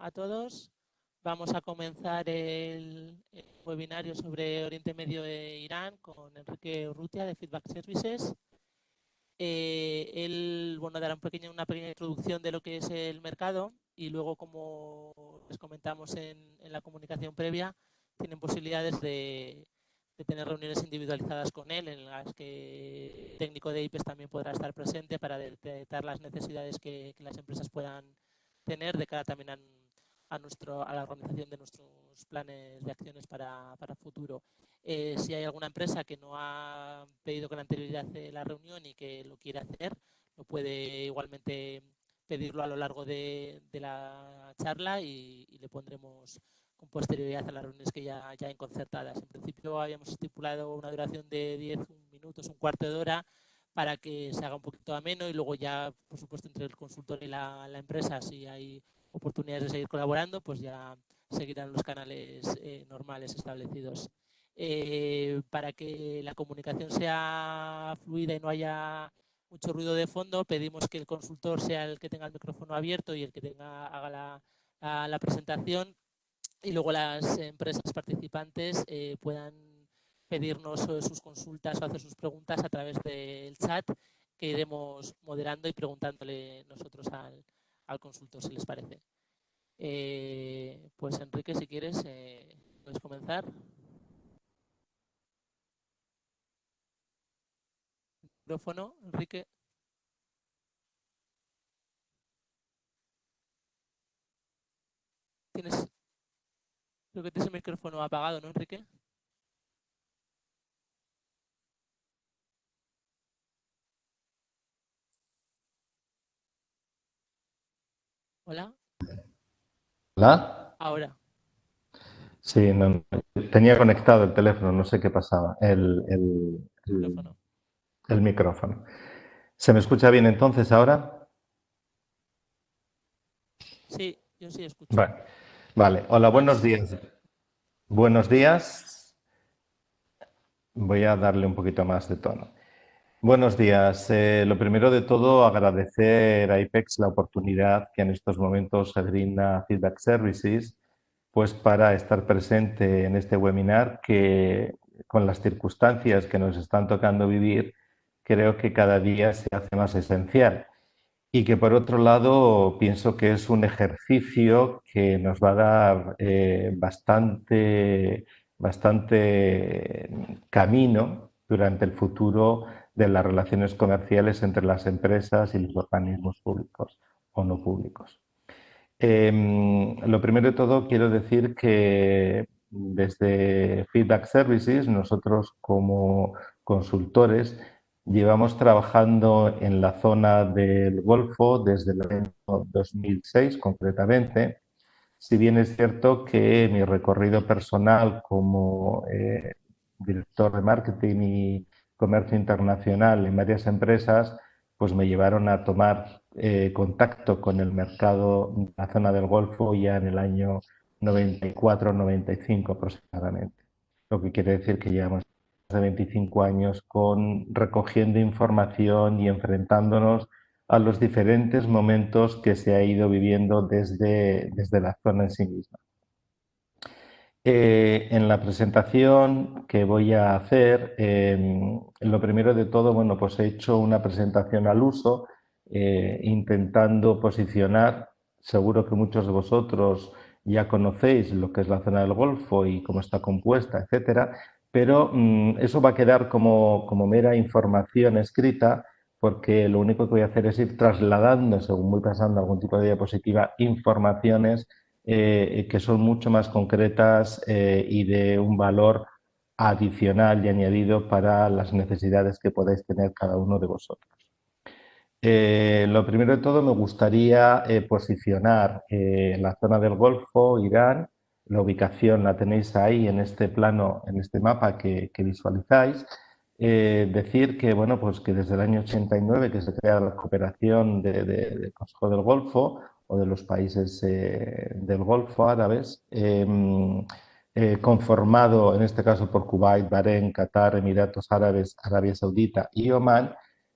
a todos. Vamos a comenzar el webinario sobre Oriente Medio e Irán con Enrique Urrutia de Feedback Services. Él dará una pequeña introducción de lo que es el mercado y luego, como les comentamos en la comunicación previa, tienen posibilidades de tener reuniones individualizadas con él en las que el técnico de IPES también podrá estar presente para detectar las necesidades que las empresas puedan tener de cara también a la organización de nuestros planes de acciones para futuro. Si hay alguna empresa que no ha pedido con anterioridad la reunión y que lo quiere hacer, lo puede igualmente pedirlo a lo largo de la charla y le pondremos con posterioridad a las reuniones que ya hay concertadas. En principio habíamos estipulado una duración de 10 minutos, un cuarto de hora, para que se haga un poquito ameno y luego ya, por supuesto, entre el consultor y la empresa, si hay oportunidades de seguir colaborando, pues ya seguirán los canales normales establecidos. Para que la comunicación sea fluida y no haya mucho ruido de fondo, pedimos que el consultor sea el que tenga el micrófono abierto y el que haga la presentación, y luego las empresas participantes puedan pedirnos sus consultas o hacer sus preguntas a través del chat, que iremos moderando y preguntándole nosotros al consultor, si les parece. Pues Enrique, si quieres, puedes comenzar. Micrófono, Enrique. Creo que tienes el micrófono apagado, ¿no, Enrique? Hola. ¿Hola? Ahora. Sí, no, tenía conectado el teléfono, no sé qué pasaba, Micrófono. el micrófono. ¿Se me escucha bien entonces ahora? Sí, yo sí escucho. Vale. Hola, buenos Más. días. Buenos días. Voy a darle un poquito más de tono. Buenos días. Lo primero de todo, agradecer a IPEX la oportunidad que en estos momentos se brinda Feedback Services, pues para estar presente en este webinar que, con las circunstancias que nos están tocando vivir, creo que cada día se hace más esencial. Y que por otro lado pienso que es un ejercicio que nos va a dar bastante camino durante el futuro de las relaciones comerciales entre las empresas y los organismos públicos o no públicos. Lo primero de todo quiero decir que desde Feedback Services, nosotros como consultores llevamos trabajando en la zona del Golfo desde el año 2006 concretamente. Si bien es cierto que mi recorrido personal como director de marketing y comercio internacional en varias empresas, pues me llevaron a tomar contacto con el mercado de la zona del Golfo ya en el año 94-95 aproximadamente. Lo que quiere decir que llevamos más de 25 años recogiendo información y enfrentándonos a los diferentes momentos que se ha ido viviendo desde la zona en sí misma. En la presentación que voy a hacer, lo primero de todo, bueno, pues he hecho una presentación al uso, intentando posicionar, seguro que muchos de vosotros ya conocéis lo que es la zona del Golfo y cómo está compuesta, etcétera, pero eso va a quedar como mera información escrita, porque lo único que voy a hacer es ir trasladando, según voy pasando algún tipo de diapositiva, informaciones que son mucho más concretas y de un valor adicional y añadido para las necesidades que podáis tener cada uno de vosotros. Lo primero de todo me gustaría posicionar la zona del Golfo, Irán. La ubicación la tenéis ahí en este plano, en este mapa que visualizáis. Decir que, bueno, pues que desde el año 89 que se crea la cooperación del Consejo del Golfo o de los países del Golfo árabes, conformado en este caso por Kuwait, Bahrein, Qatar, Emiratos Árabes, Arabia Saudita y Omán,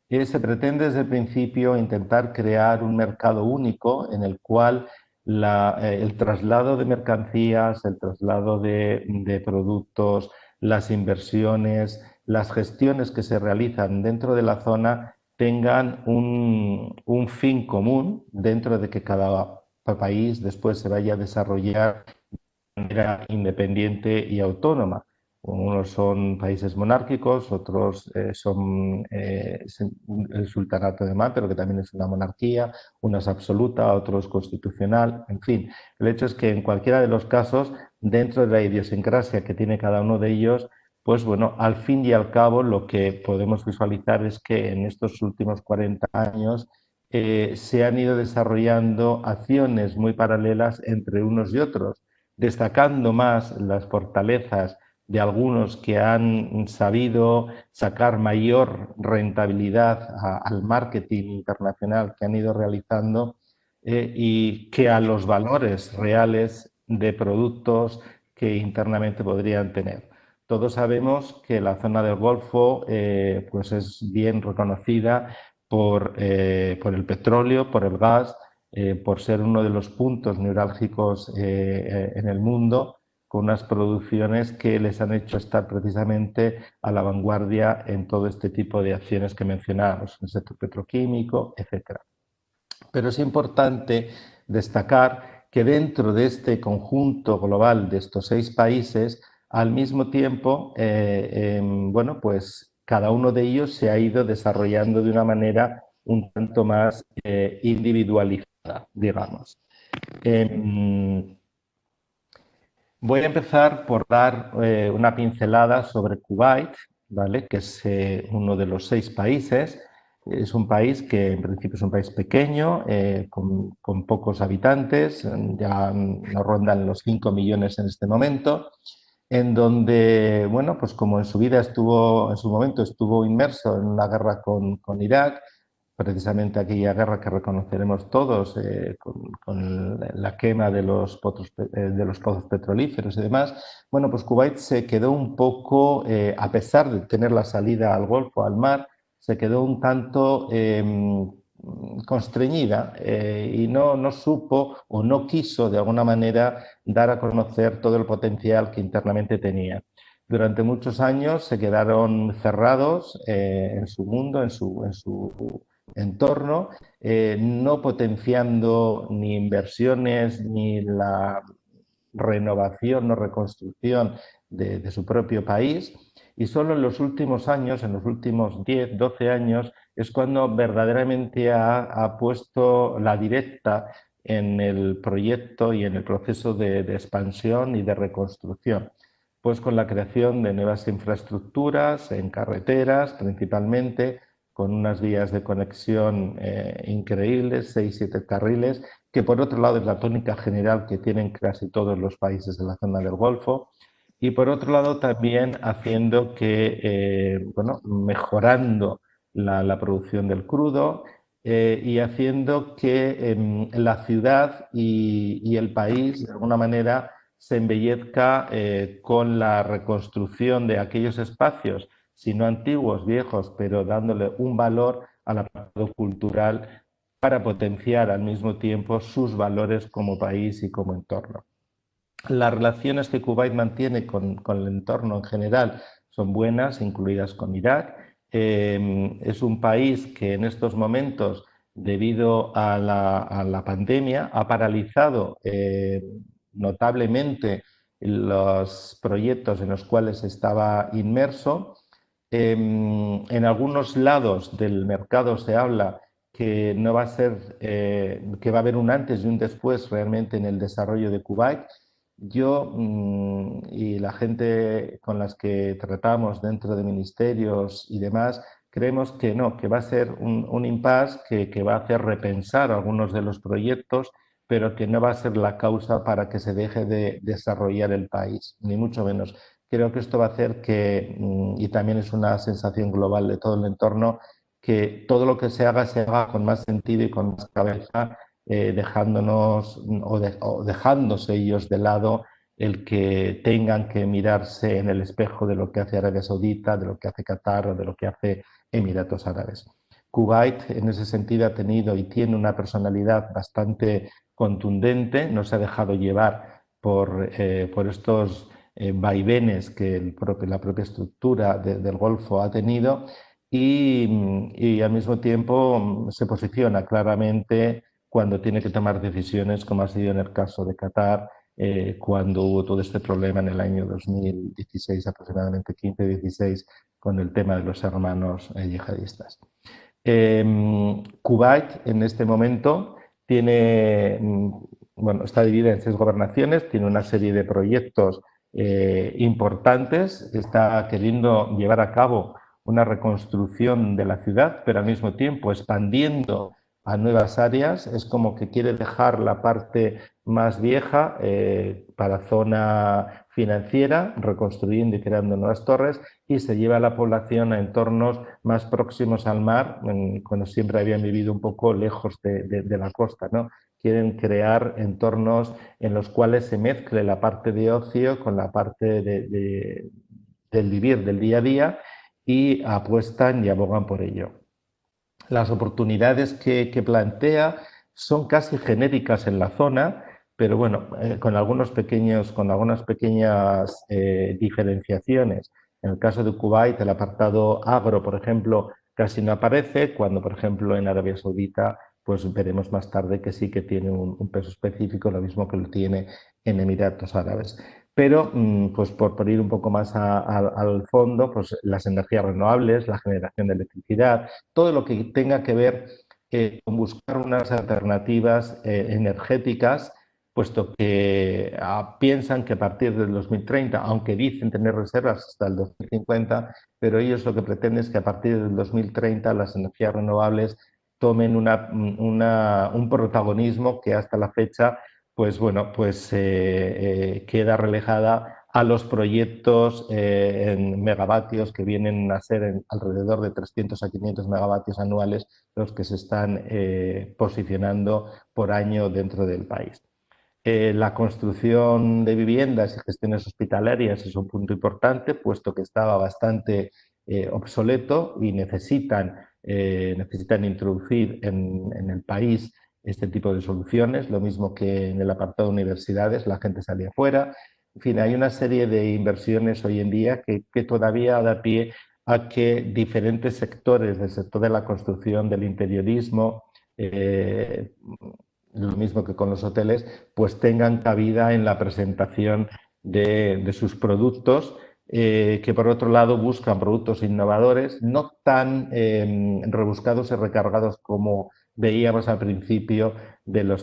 se pretende desde el principio intentar crear un mercado único en el cual el traslado de mercancías, el traslado de productos, las inversiones, las gestiones que se realizan dentro de la zona tengan un fin común dentro de que cada país después se vaya a desarrollar de manera independiente y autónoma. Unos son países monárquicos, otros son el sultanato de Omán, pero que también es una monarquía, uno es absoluta, otro es constitucional, en fin. El hecho es que en cualquiera de los casos, dentro de la idiosincrasia que tiene cada uno de ellos, pues bueno, al fin y al cabo lo que podemos visualizar es que en estos últimos 40 años se han ido desarrollando acciones muy paralelas entre unos y otros, destacando más las fortalezas de algunos que han sabido sacar mayor rentabilidad al marketing internacional que han ido realizando y que a los valores reales de productos que internamente podrían tener. Todos sabemos que la zona del Golfo pues es bien reconocida por el petróleo, por el gas, por ser uno de los puntos neurálgicos en el mundo, con unas producciones que les han hecho estar precisamente a la vanguardia en todo este tipo de acciones que mencionábamos, en el sector petroquímico, etc. Pero es importante destacar que dentro de este conjunto global de estos 6 países, al mismo tiempo, bueno, pues cada uno de ellos se ha ido desarrollando de una manera un tanto más individualizada, digamos. Voy a empezar por dar una pincelada sobre Kuwait, ¿vale? Que es uno de los 6 países. Es un país que en principio es un país pequeño, con pocos habitantes, ya no rondan los 5 millones en este momento, en donde, bueno, pues como en su vida estuvo, en su momento estuvo inmerso en una guerra con Irak, precisamente aquella guerra que reconoceremos todos con la quema de los pozos petrolíferos y demás. Bueno, pues Kuwait se quedó un poco, a pesar de tener la salida al Golfo, al mar, se quedó un tanto constreñida y no supo o no quiso de alguna manera dar a conocer todo el potencial que internamente tenía. Durante muchos años se quedaron cerrados en su mundo, en su entorno, no potenciando ni inversiones ni la renovación o reconstrucción de su propio país. Y solo en los últimos años, en los últimos 10, 12 años, es cuando verdaderamente ha puesto la directa en el proyecto y en el proceso de expansión y de reconstrucción. Pues con la creación de nuevas infraestructuras en carreteras principalmente, con unas vías de conexión increíbles, 6-7 carriles, que por otro lado es la tónica general que tienen casi todos los países de la zona del Golfo, y por otro lado también haciendo que, bueno, mejorando la producción del crudo y haciendo que la ciudad y el país, de alguna manera, se embellezca con la reconstrucción de aquellos espacios, si no antiguos, viejos, pero dándole un valor al apartado cultural para potenciar al mismo tiempo sus valores como país y como entorno. Las relaciones que Kuwait mantiene con el entorno en general son buenas, incluidas con Irak. Es un país que en estos momentos, debido a la pandemia, ha paralizado notablemente los proyectos en los cuales estaba inmerso. En algunos lados del mercado se habla que no va a ser, que va a haber un antes y un después realmente en el desarrollo de Kuwait. Yo y la gente con las que tratamos dentro de ministerios y demás, creemos que no, que va a ser un impasse que va a hacer repensar algunos de los proyectos, pero que no va a ser la causa para que se deje de desarrollar el país, ni mucho menos. Creo que esto va a hacer que, y también es una sensación global de todo el entorno, que todo lo que se haga con más sentido y con más cabeza, dejándonos o dejándose ellos de lado el que tengan que mirarse en el espejo de lo que hace Arabia Saudita, de lo que hace Qatar o de lo que hace Emiratos Árabes. Kuwait en ese sentido ha tenido y tiene una personalidad bastante contundente, no se ha dejado llevar por estos vaivenes que la propia estructura del Golfo ha tenido y al mismo tiempo se posiciona claramente cuando tiene que tomar decisiones, como ha sido en el caso de Qatar, cuando hubo todo este problema en el año 2016, aproximadamente 15-16, con el tema de los hermanos yihadistas. Kuwait en este momento tiene, bueno, está dividida en 6 gobernaciones, tiene una serie de proyectos importantes, está queriendo llevar a cabo una reconstrucción de la ciudad, pero al mismo tiempo expandiendo a nuevas áreas. Es como que quiere dejar la parte más vieja para zona financiera, reconstruyendo y creando nuevas torres, y se lleva a la población a entornos más próximos al mar, cuando siempre habían vivido un poco lejos de la costa, ¿no? Quieren crear entornos en los cuales se mezcle la parte de ocio con la parte del vivir del día a día, y apuestan y abogan por ello. Las oportunidades que plantea son casi genéricas en la zona, pero bueno, con algunas pequeñas diferenciaciones. En el caso de Kuwait, el apartado agro, por ejemplo, casi no aparece, cuando, por ejemplo, en Arabia Saudita, pues veremos más tarde que sí que tiene un peso específico, lo mismo que lo tiene en Emiratos Árabes. Pero, pues por ir un poco más al fondo, pues las energías renovables, la generación de electricidad, todo lo que tenga que ver con buscar unas alternativas energéticas, puesto que piensan que a partir del 2030, aunque dicen tener reservas hasta el 2050, pero ellos lo que pretenden es que a partir del 2030 las energías renovables tomen un protagonismo que hasta la fecha pues bueno, pues queda relajada a los proyectos en megavatios que vienen a ser alrededor de 300 a 500 megavatios anuales los que se están posicionando por año dentro del país. La construcción de viviendas y gestiones hospitalarias es un punto importante, puesto que estaba bastante obsoleto y necesitan introducir en el país este tipo de soluciones, lo mismo que en el apartado de universidades, la gente salía fuera. En fin, hay una serie de inversiones hoy en día que todavía da pie a que diferentes sectores del sector de la construcción, del interiorismo, lo mismo que con los hoteles, pues tengan cabida en la presentación de sus productos, que por otro lado buscan productos innovadores, no tan rebuscados y recargados como veíamos al principio de la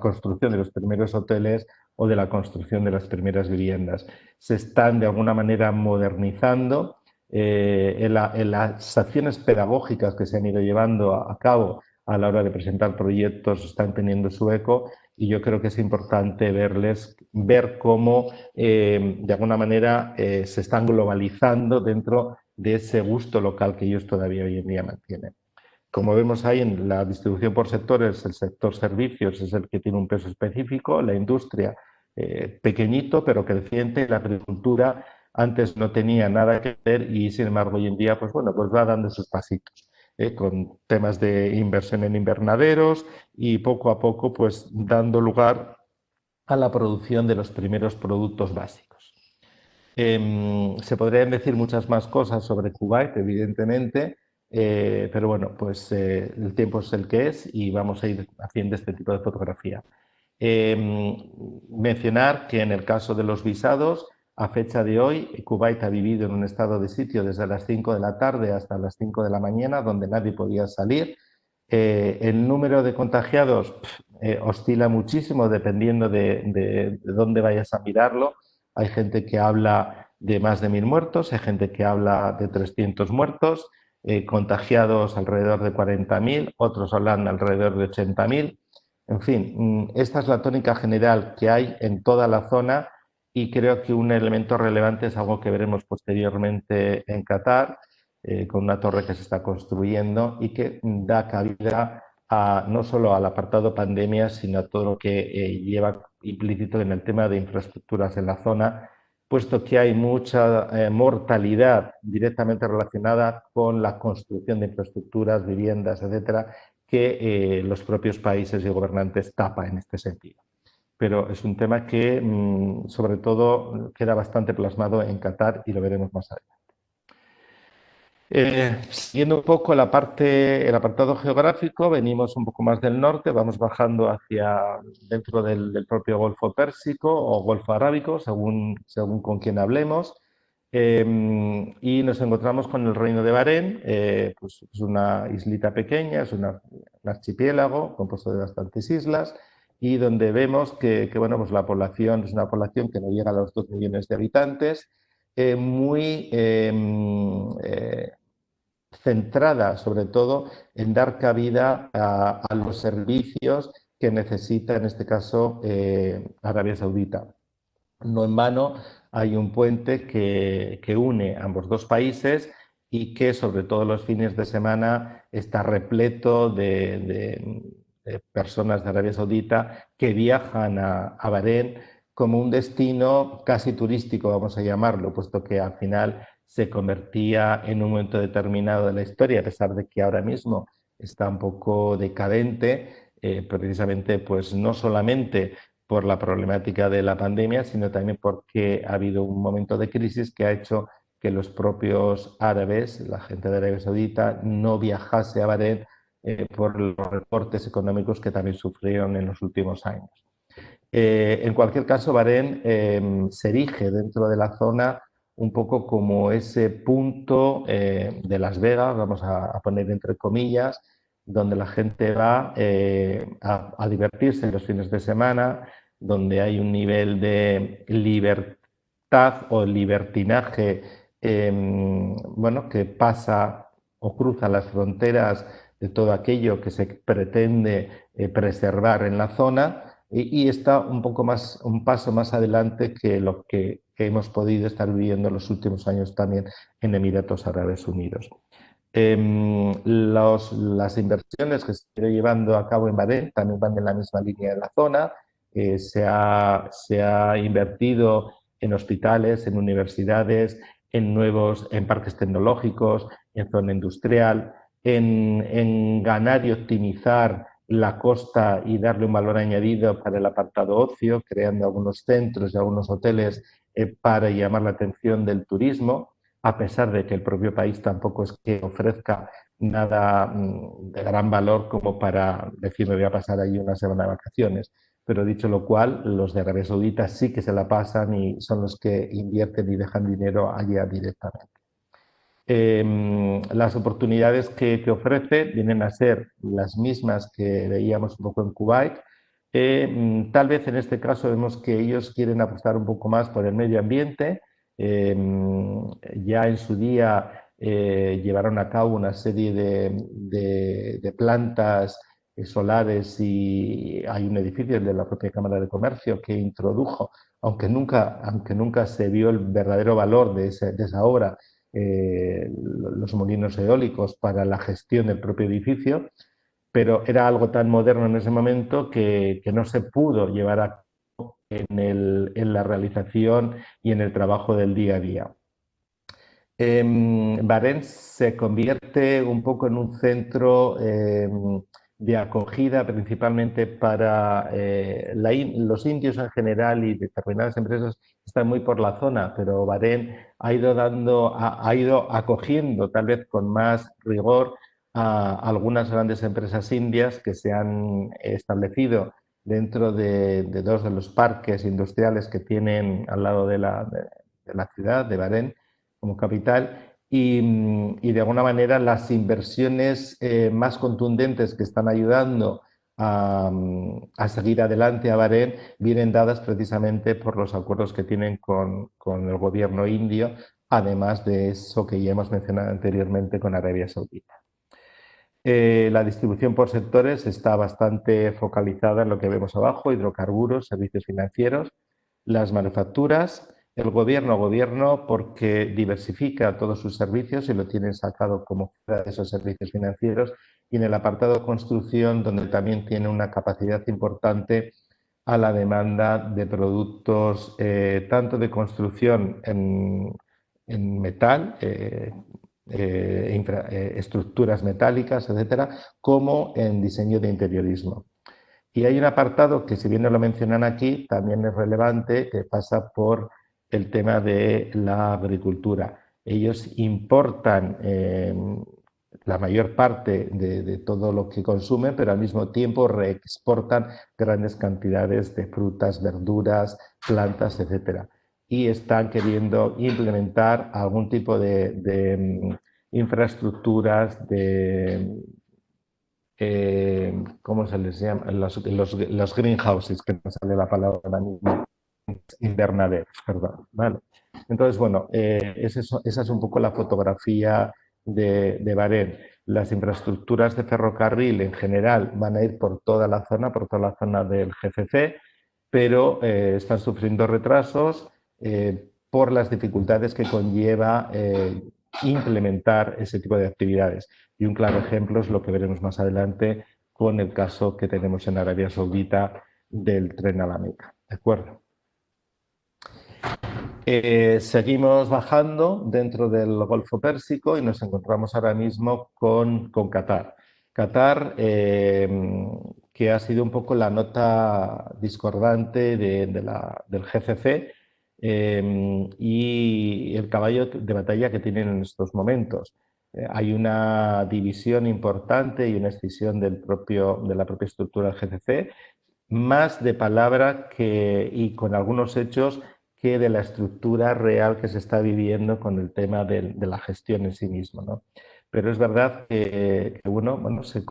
construcción de los primeros hoteles o de la construcción de las primeras viviendas. Se están de alguna manera modernizando. En las acciones pedagógicas que se han ido llevando a cabo a la hora de presentar proyectos están teniendo su eco, y yo creo que es importante ver cómo de alguna manera se están globalizando dentro de ese gusto local que ellos todavía hoy en día mantienen. Como vemos ahí en la distribución por sectores, el sector servicios es el que tiene un peso específico, la industria pequeñito pero creciente, la agricultura antes no tenía nada que ver y sin embargo hoy en día pues bueno, pues va dando sus pasitos. Con temas de inversión en invernaderos y poco a poco pues dando lugar a la producción de los primeros productos básicos. Se podrían decir muchas más cosas sobre Kuwait, evidentemente, pero bueno, pues el tiempo es el que es y vamos a ir haciendo este tipo de fotografía. Mencionar que en el caso de los visados, a fecha de hoy, Kuwait ha vivido en un estado de sitio desde las 5 de la tarde hasta las 5 de la mañana, donde nadie podía salir. El número de contagiados oscila muchísimo dependiendo de dónde vayas a mirarlo. Hay gente que habla de más de 1000 muertos, hay gente que habla de 300 muertos, contagiados alrededor de 40.000, otros hablan alrededor de 80.000. En fin, esta es la tónica general que hay en toda la zona y creo que un elemento relevante es algo que veremos posteriormente en Qatar, con una torre que se está construyendo y que da cabida no solo al apartado pandemia, sino a todo lo que lleva implícito en el tema de infraestructuras en la zona, puesto que hay mucha mortalidad directamente relacionada con la construcción de infraestructuras, viviendas, etcétera, que los propios países y gobernantes tapan en este sentido. Pero es un tema que, sobre todo, queda bastante plasmado en Qatar y lo veremos más adelante. Siguiendo un poco el apartado geográfico, venimos un poco más del norte, vamos bajando hacia dentro del propio Golfo Pérsico o Golfo Arábico, según con quién hablemos, y nos encontramos con el Reino de Bahrein. Pues es una islita pequeña, es un archipiélago compuesto de bastantes islas, y donde vemos que bueno, pues la población es una población que no llega a los 2 millones de habitantes, muy centrada sobre todo en dar cabida a los servicios que necesita, en este caso, Arabia Saudita. No en vano hay un puente que une ambos dos países y que, sobre todo los fines de semana, está repleto de personas de Arabia Saudita que viajan a Bahrein como un destino casi turístico, vamos a llamarlo, puesto que al final se convertía en un momento determinado de la historia, a pesar de que ahora mismo está un poco decadente, precisamente pues no solamente por la problemática de la pandemia, sino también porque ha habido un momento de crisis que ha hecho que los propios árabes, la gente de Arabia Saudita, no viajase a Bahrein por los recortes económicos que también sufrieron en los últimos años. En cualquier caso, Bahrein se erige dentro de la zona un poco como ese punto de Las Vegas, vamos a poner entre comillas, donde la gente va a divertirse en los fines de semana, donde hay un nivel de libertad o libertinaje bueno, que pasa o cruza las fronteras de todo aquello que se pretende preservar en la zona, y está un poco más, un paso más adelante que lo que hemos podido estar viviendo en los últimos años también en Emiratos Árabes Unidos. Las inversiones que se están llevando a cabo en Bahrein también van en la misma línea de la zona. Se ha invertido en hospitales, en universidades, en parques tecnológicos, en zona industrial, en ganar y optimizar la costa y darle un valor añadido para el apartado ocio, creando algunos centros y algunos hoteles para llamar la atención del turismo, a pesar de que el propio país tampoco es que ofrezca nada de gran valor como para decir me voy a pasar allí una semana de vacaciones. Pero dicho lo cual, los de Arabia Saudita sí que se la pasan y son los que invierten y dejan dinero allá directamente. Las oportunidades que ofrece vienen a ser las mismas que veíamos un poco en Kuwait. Tal vez en este caso vemos que ellos quieren apostar un poco más por el medio ambiente. Ya en su día llevaron a cabo una serie de plantas solares, y hay un edificio de la propia Cámara de Comercio que introdujo, aunque nunca se vio el verdadero valor de esa obra, los molinos eólicos para la gestión del propio edificio, pero era algo tan moderno en ese momento que no se pudo llevar a cabo en la realización y en el trabajo del día a día. Bahrein se convierte un poco en un centro de acogida principalmente para los indios en general, y determinadas empresas están muy por la zona, pero Bahrein ha ido acogiendo tal vez con más rigor a algunas grandes empresas indias que se han establecido dentro de dos de los parques industriales que tienen al lado de la ciudad de Bahrein como capital, y de alguna manera las inversiones más contundentes que están ayudando a seguir adelante a Bahrein vienen dadas precisamente por los acuerdos que tienen con el gobierno indio, además de eso que ya hemos mencionado anteriormente con Arabia Saudita. La distribución por sectores está bastante focalizada en lo que vemos abajo: hidrocarburos, servicios financieros, las manufacturas. El gobierno porque diversifica todos sus servicios y lo tienen sacado como fuera de esos servicios financieros, y en el apartado construcción, donde también tiene una capacidad importante a la demanda de productos tanto de construcción en metal, estructuras metálicas, etcétera, como en diseño de interiorismo. Y hay un apartado que, si bien no lo mencionan aquí, también es relevante, que pasa por el tema de la agricultura. Ellos importan la mayor parte de todo lo que consumen, pero al mismo tiempo reexportan grandes cantidades de frutas, verduras, plantas, etcétera. Y están queriendo implementar algún tipo de infraestructuras, ¿cómo se les llama? Los greenhouses, que no sale la palabra ahora mismo, invernaderos, perdón. ¿Vale? Entonces, bueno, esa es un poco la fotografía de Bahrein. Las infraestructuras de ferrocarril en general van a ir por toda la zona del GCC, pero están sufriendo retrasos por las dificultades que conlleva implementar ese tipo de actividades. Y un claro ejemplo es lo que veremos más adelante con el caso que tenemos en Arabia Saudita del tren a la Meca. ¿De acuerdo? Seguimos bajando dentro del Golfo Pérsico y nos encontramos ahora mismo con Qatar. Qatar, que ha sido un poco la nota discordante del GCC y el caballo de batalla que tienen en estos momentos. Hay una división importante y una escisión de la propia estructura del GCC, más de palabra y con algunos hechos que de la estructura real que se está viviendo con el tema de la gestión en sí mismo, ¿no? Pero es verdad que bueno, se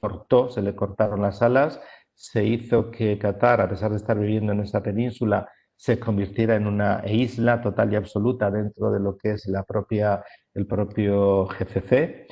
le cortaron las alas, se hizo que Qatar, a pesar de estar viviendo en esa península, se convirtiera en una isla total y absoluta dentro de lo que es el propio GCC.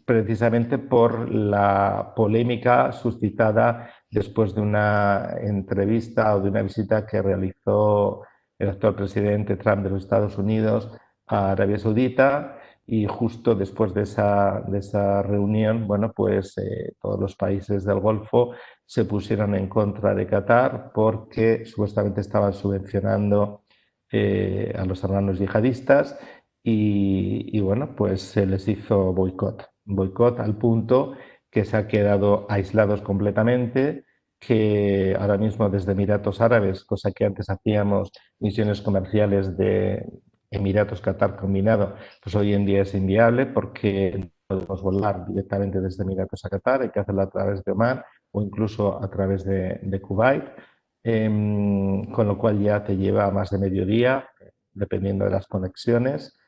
Precisamente por la polémica suscitada después de una entrevista o de una visita que realizó el actual presidente Trump de los Estados Unidos a Arabia Saudita, y justo después de esa reunión, bueno, pues todos los países del Golfo se pusieron en contra de Qatar porque supuestamente estaban subvencionando a los hermanos yihadistas y bueno, pues se les hizo boicot al punto que se ha quedado aislados completamente, que ahora mismo desde Emiratos Árabes, cosa que antes hacíamos misiones comerciales de Emiratos-Qatar combinado, pues hoy en día es inviable porque no podemos volar directamente desde Emiratos a Qatar, hay que hacerlo a través de Omán o incluso a través de Kuwait, con lo cual ya te lleva más de mediodía, dependiendo de las conexiones.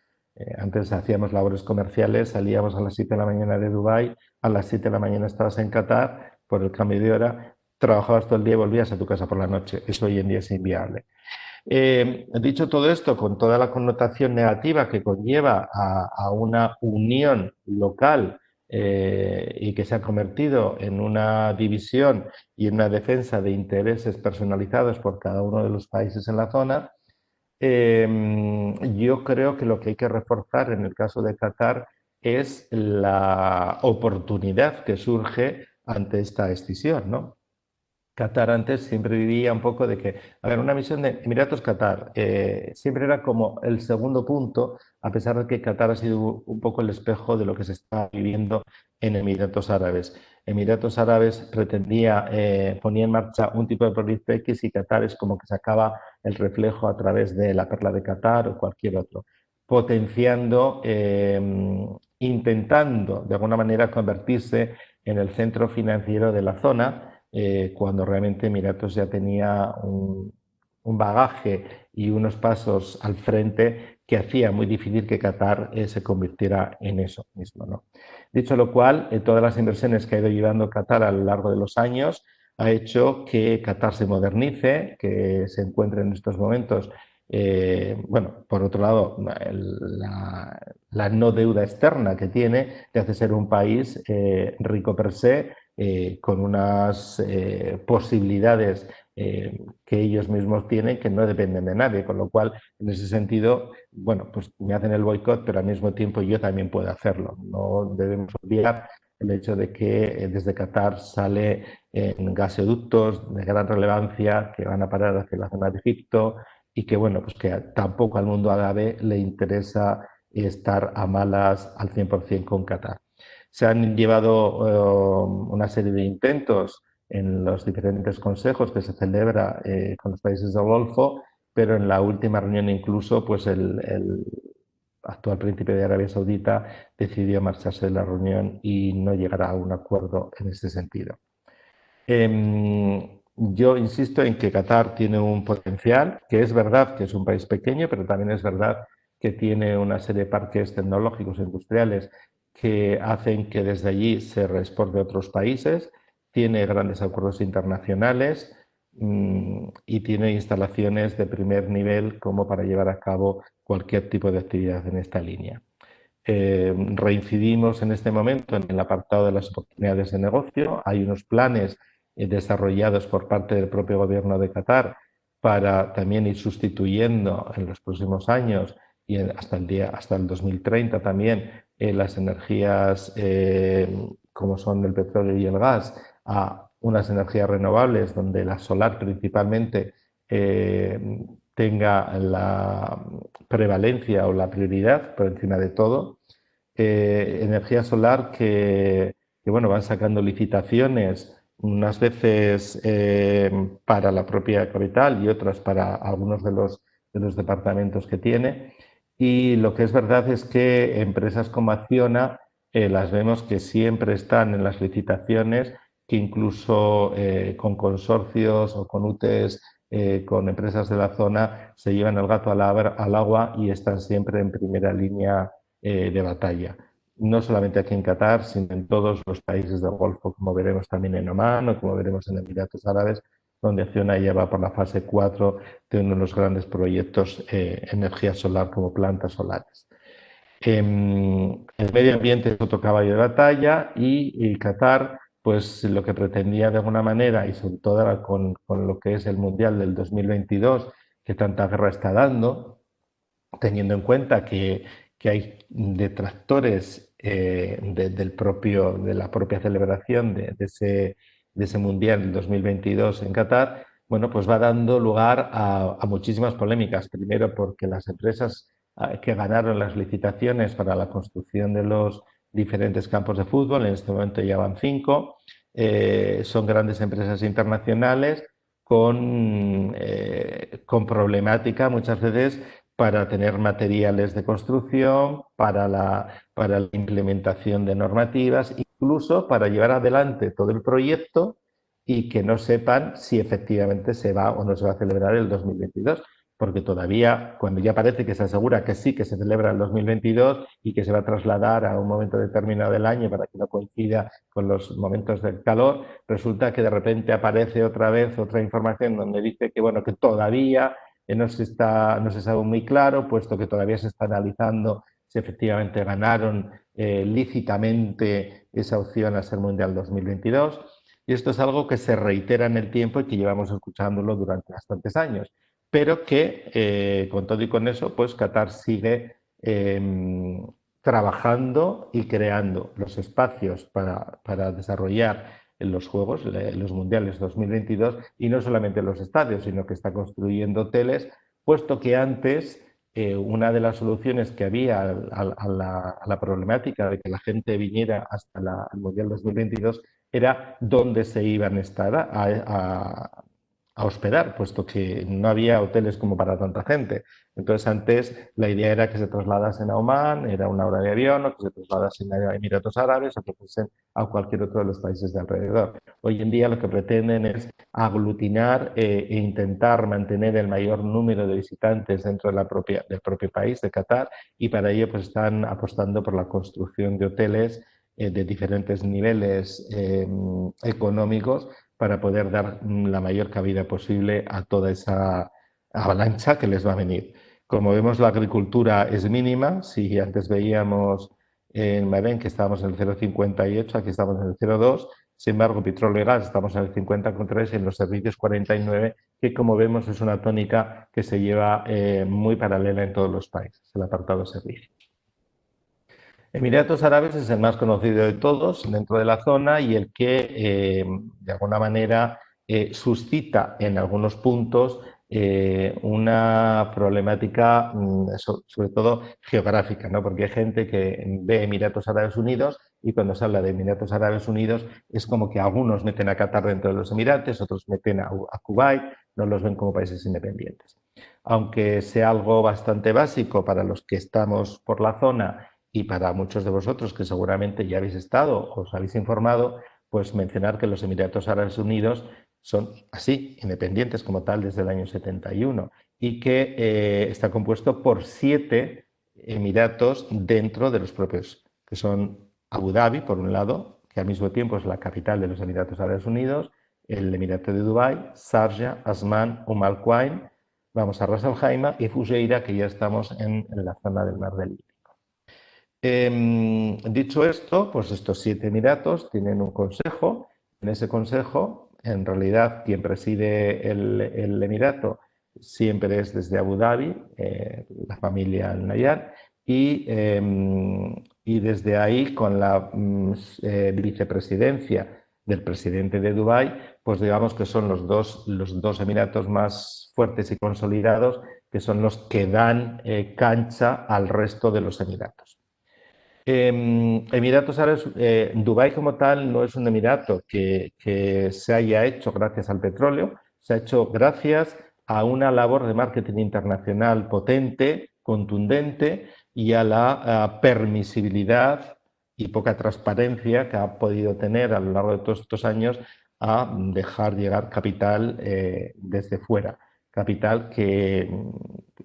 Antes hacíamos labores comerciales, salíamos a las 7 de la mañana de Dubái, a las 7 de la mañana estabas en Qatar, por el cambio de hora, trabajabas todo el día y volvías a tu casa por la noche. Eso hoy en día es inviable. Dicho todo esto, con toda la connotación negativa que conlleva a una unión local y que se ha convertido en una división y en una defensa de intereses personalizados por cada uno de los países en la zona, yo creo que lo que hay que reforzar en el caso de Qatar es la oportunidad que surge ante esta escisión, ¿no? Qatar antes siempre vivía un poco de que, a ver, una misión de Emiratos Qatar siempre era como el segundo punto, a pesar de que Qatar ha sido un poco el espejo de lo que se está viviendo en Emiratos Árabes. Emiratos Árabes ponía en marcha un tipo de proyecto X y Qatar es como que sacaba el reflejo a través de la Perla de Qatar o cualquier otro, potenciando, intentando de alguna manera convertirse en el centro financiero de la zona, cuando realmente Emiratos ya tenía un bagaje y unos pasos al frente que hacía muy difícil que Qatar se convirtiera en eso mismo, ¿no? Dicho lo cual, todas las inversiones que ha ido llevando Qatar a lo largo de los años ha hecho que Qatar se modernice, que se encuentre en estos momentos, bueno, por otro lado, la no deuda externa que tiene te hace ser un país rico per se, con unas posibilidades que ellos mismos tienen que no dependen de nadie, con lo cual, en ese sentido, bueno, pues me hacen el boicot, pero al mismo tiempo yo también puedo hacerlo. No debemos olvidar el hecho de que desde Qatar sale en gasoductos de gran relevancia que van a parar hacia la zona de Egipto y que, bueno, pues que tampoco al mundo árabe le interesa y estar a malas al 100% con Qatar. Se han llevado una serie de intentos en los diferentes consejos que se celebra con los países del Golfo, pero en la última reunión incluso pues el actual príncipe de Arabia Saudita decidió marcharse de la reunión y no llegará a un acuerdo en ese sentido. Yo insisto en que Qatar tiene un potencial, que es verdad que es un país pequeño, pero también es verdad que tiene una serie de parques tecnológicos e industriales que hacen que desde allí se reexporte a otros países, tiene grandes acuerdos internacionales y tiene instalaciones de primer nivel como para llevar a cabo cualquier tipo de actividad en esta línea. Reincidimos en este momento en el apartado de las oportunidades de negocio. Hay unos planes desarrollados por parte del propio gobierno de Qatar para también ir sustituyendo en los próximos años y hasta el 2030 también las energías como son el petróleo y el gas a unas energías renovables donde la solar principalmente tenga la prevalencia o la prioridad por encima de todo. Energía solar que bueno, van sacando licitaciones unas veces para la propia capital y otras para algunos de los departamentos que tiene. Y lo que es verdad es que empresas como Acciona las vemos que siempre están en las licitaciones, que incluso con consorcios o con UTEs, con empresas de la zona, se llevan el gato al agua y están siempre en primera línea de batalla. No solamente aquí en Qatar, sino en todos los países del Golfo, como veremos también en Omán o como veremos en Emiratos Árabes, donde Acciona ya va por la fase 4 de uno de los grandes proyectos energía solar como plantas solares. El medio ambiente es otro caballo de batalla y Qatar, pues lo que pretendía de alguna manera, y sobre todo con lo que es el Mundial del 2022, que tanta guerra está dando, teniendo en cuenta que hay detractores de la propia celebración de ese Mundial del 2022 en Qatar, bueno, pues va dando lugar a muchísimas polémicas. Primero porque las empresas que ganaron las licitaciones para la construcción de los diferentes campos de fútbol, en este momento ya van 5, son grandes empresas internacionales con problemática muchas veces para tener materiales de construcción, para la implementación de normativas, incluso para llevar adelante todo el proyecto y que no sepan si efectivamente se va o no se va a celebrar el 2022. Porque todavía, cuando ya parece que se asegura que sí, que se celebra el 2022 y que se va a trasladar a un momento determinado del año para que no coincida con los momentos del calor, resulta que de repente aparece otra vez otra información donde dice que, bueno, que todavía no se sabe muy claro, puesto que todavía se está analizando si efectivamente ganaron lícitamente esa opción a ser Mundial 2022. Y esto es algo que se reitera en el tiempo y que llevamos escuchándolo durante bastantes años. Pero que con todo y con eso, pues Qatar sigue trabajando y creando los espacios para desarrollar en los Juegos, los Mundiales 2022, y no solamente los estadios, sino que está construyendo hoteles, puesto que antes una de las soluciones que había a la problemática de que la gente viniera hasta el Mundial 2022 era dónde se iban a estar a hospedar, puesto que no había hoteles como para tanta gente. Entonces, antes la idea era que se trasladasen a Omán, era una hora de avión, o que se trasladasen a Emiratos Árabes o que fuesen a cualquier otro de los países de alrededor. Hoy en día lo que pretenden es aglutinar e intentar mantener el mayor número de visitantes dentro del propio país, de Qatar, y para ello pues están apostando por la construcción de hoteles de diferentes niveles económicos para poder dar la mayor cabida posible a toda esa avalancha que les va a venir. Como vemos, la agricultura es mínima. Si antes veíamos en Bahrein que estábamos en el 0,58, aquí estamos en el 0,2. Sin embargo, petróleo y gas estamos en el 50,3 y en los servicios 49, que como vemos es una tónica que se lleva muy paralela en todos los países, el apartado servicios. Emiratos Árabes es el más conocido de todos dentro de la zona y el que de alguna manera suscita en algunos puntos una problemática sobre todo geográfica, ¿no? Porque hay gente que ve Emiratos Árabes Unidos y cuando se habla de Emiratos Árabes Unidos es como que algunos meten a Qatar dentro de los Emiratos, otros meten a Kuwait, no los ven como países independientes. Aunque sea algo bastante básico para los que estamos por la zona y para muchos de vosotros que seguramente ya habéis estado o os habéis informado, pues mencionar que los Emiratos Árabes Unidos son así, independientes como tal desde el año 71 y que está compuesto por 7 emiratos dentro de los propios, que son Abu Dhabi, por un lado, que al mismo tiempo es la capital de los Emiratos Árabes Unidos, el Emirato de Dubái, Sharjah, Asman, Al Quwain, vamos a Ras Al Khaimah y Fujairah, que ya estamos en la zona del Mar del Índico. Dicho esto, pues estos 7 emiratos tienen un consejo. En ese consejo, en realidad, quien preside el emirato siempre es desde Abu Dhabi, la familia Al Nahyan, y desde ahí, con la vicepresidencia del presidente de Dubái, pues digamos que son los dos emiratos más fuertes y consolidados, que son los que dan cancha al resto de los emiratos. Emiratos Árabes, Dubái como tal no es un emirato que se haya hecho gracias al petróleo, se ha hecho gracias a una labor de marketing internacional potente, contundente y a la permisibilidad y poca transparencia que ha podido tener a lo largo de todos estos años a dejar llegar capital desde fuera. Capital que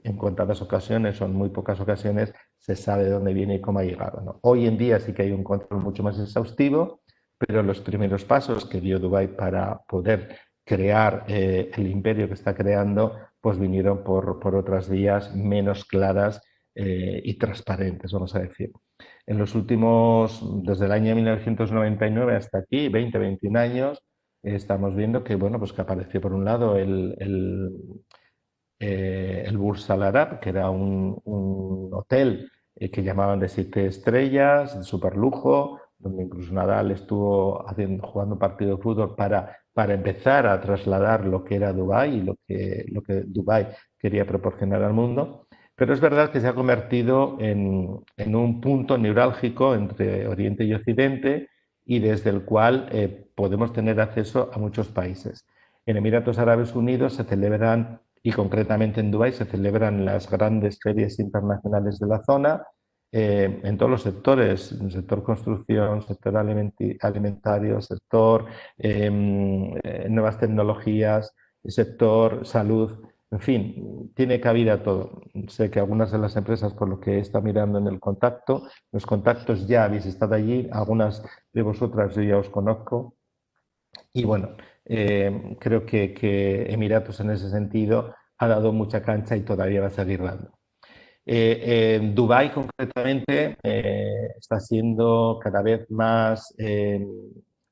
en contadas ocasiones o en muy pocas ocasiones se sabe de dónde viene y cómo ha llegado, ¿no? Hoy en día sí que hay un control mucho más exhaustivo, pero los primeros pasos que dio Dubái para poder crear el imperio que está creando, pues vinieron por otras vías menos claras y transparentes, vamos a decir. En los últimos, desde el año 1999 hasta aquí, 21 años, estamos viendo que, bueno, pues que apareció por un lado el Burj Al Arab, que era un hotel que llamaban de 7 estrellas, de super lujo, donde incluso Nadal estuvo jugando un partido de fútbol para empezar a trasladar lo que era Dubái y lo que Dubái quería proporcionar al mundo. Pero es verdad que se ha convertido en un punto neurálgico entre Oriente y Occidente y desde el cual podemos tener acceso a muchos países. En Emiratos Árabes Unidos se celebran, y concretamente en Dubái, se celebran las grandes ferias internacionales de la zona en todos los sectores, el sector construcción, sector alimentario, sector nuevas tecnologías, el sector salud, en fin, tiene cabida todo. Sé que algunas de las empresas, por lo que he estado mirando en el contacto, los contactos ya habéis estado allí, algunas de vosotras yo ya os conozco. Y bueno, creo que Emiratos en ese sentido ha dado mucha cancha y todavía va a seguir dando. Dubái concretamente está siendo cada vez más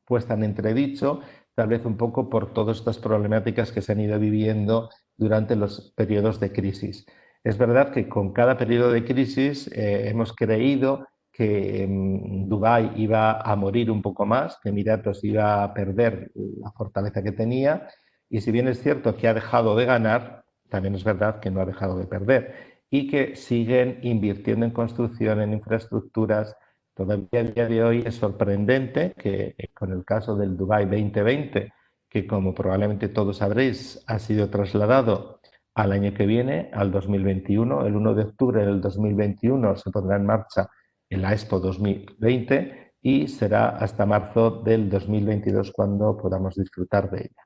puesta en entredicho, tal vez un poco por todas estas problemáticas que se han ido viviendo durante los periodos de crisis. Es verdad que con cada periodo de crisis hemos creído que Dubái iba a morir un poco más, que Emiratos iba a perder la fortaleza que tenía, y si bien es cierto que ha dejado de ganar, también es verdad que no ha dejado de perder y que siguen invirtiendo en construcción, en infraestructuras. Todavía a día de hoy es sorprendente que con el caso del Dubai 2020, que como probablemente todos sabréis, ha sido trasladado al año que viene, al 2021. El 1 de octubre del 2021 se pondrá en marcha en la Expo 2020 y será hasta marzo del 2022 cuando podamos disfrutar de ella.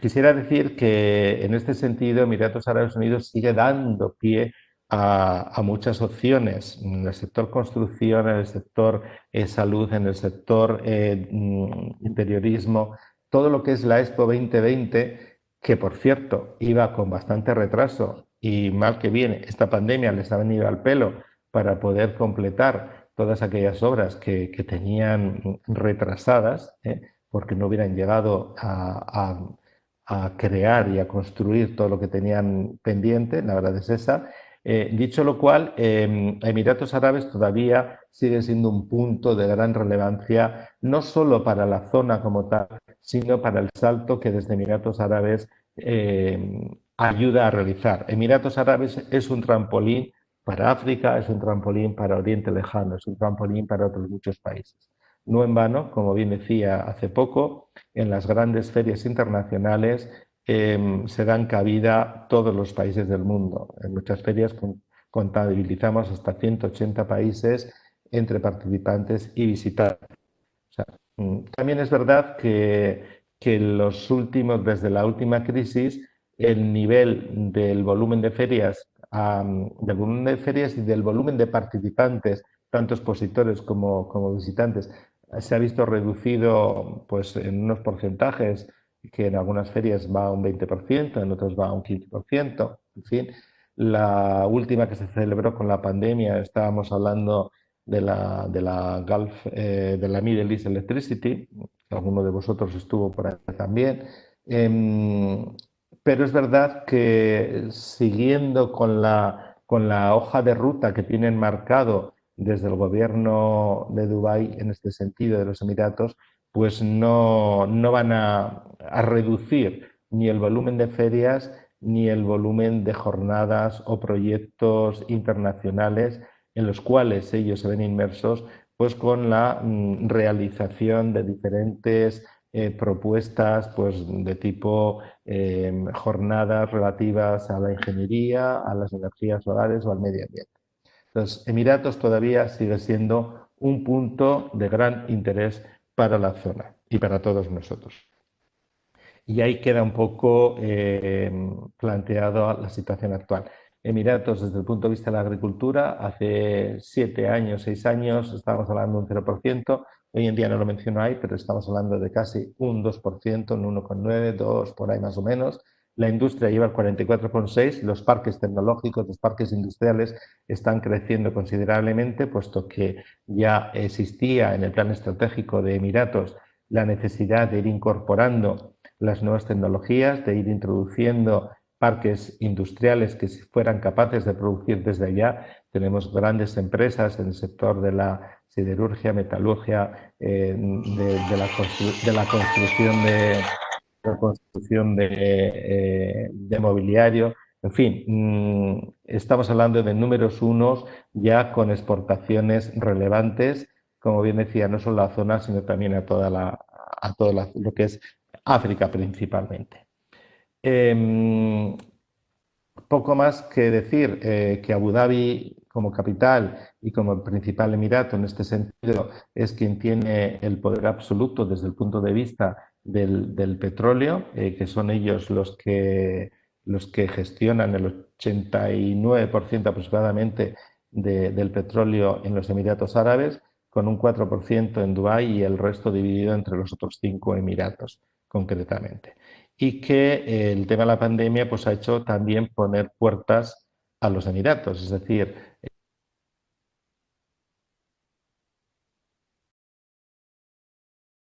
Quisiera decir que en este sentido Emiratos Árabes Unidos sigue dando pie a muchas opciones en el sector construcción, en el sector salud, en el sector interiorismo, todo lo que es la Expo 2020, que por cierto iba con bastante retraso y mal que viene, esta pandemia les ha venido al pelo para poder completar todas aquellas obras que tenían retrasadas, porque no hubieran llegado a crear y a construir todo lo que tenían pendiente, la verdad es esa. Dicho lo cual, Emiratos Árabes todavía sigue siendo un punto de gran relevancia, no solo para la zona como tal, sino para el salto que desde Emiratos Árabes ayuda a realizar. Emiratos Árabes es un trampolín para África, es un trampolín para Oriente Lejano, es un trampolín para otros muchos países. No en vano, como bien decía hace poco, en las grandes ferias internacionales se dan cabida todos los países del mundo. En muchas ferias contabilizamos hasta 180 países entre participantes y visitantes. O sea, también es verdad que los últimos, desde la última crisis, el nivel del volumen de ferias, y del volumen de participantes, tanto expositores como visitantes, se ha visto reducido pues, en unos porcentajes que en algunas ferias va a un 20%, en otras va a un 15%. En fin, la última que se celebró con la pandemia, estábamos hablando de la Gulf, de la Middle East Electricity, alguno de vosotros estuvo por ahí también. Pero es verdad que siguiendo con la hoja de ruta que tienen marcado desde el gobierno de Dubái en este sentido de los Emiratos, pues no van a reducir ni el volumen de ferias ni el volumen de jornadas o proyectos internacionales en los cuales ellos se ven inmersos, pues con la realización de diferentes propuestas pues, de tipo jornadas relativas a la ingeniería, a las energías solares o al medio ambiente. Entonces, Emiratos todavía sigue siendo un punto de gran interés para la zona y para todos nosotros. Y ahí queda un poco planteado la situación actual. Emiratos, desde el punto de vista de la agricultura, hace 7 años, 6 años, estábamos hablando de un 0%, hoy en día no lo menciono ahí, pero estamos hablando de casi un 2%, un 1,9, 2, por ahí más o menos. La industria lleva el 44,6, los parques tecnológicos, los parques industriales están creciendo considerablemente, puesto que ya existía en el plan estratégico de Emiratos la necesidad de ir incorporando las nuevas tecnologías, de ir introduciendo parques industriales que fueran capaces de producir desde allá. Tenemos grandes empresas en el sector de la siderurgia, metalurgia, de la construcción de mobiliario. En fin, estamos hablando de números unos ya con exportaciones relevantes, como bien decía, no solo a la zona, sino también a toda lo que es África principalmente. Poco más que decir que Abu Dhabi como capital y como principal emirato en este sentido es quien tiene el poder absoluto desde el punto de vista del petróleo, que son ellos los que gestionan el 89% aproximadamente del petróleo en los Emiratos Árabes, con un 4% en Dubái y el resto dividido entre los otros 5 emiratos concretamente. Y que el tema de la pandemia pues, ha hecho también poner puertas a los Emiratos, es decir,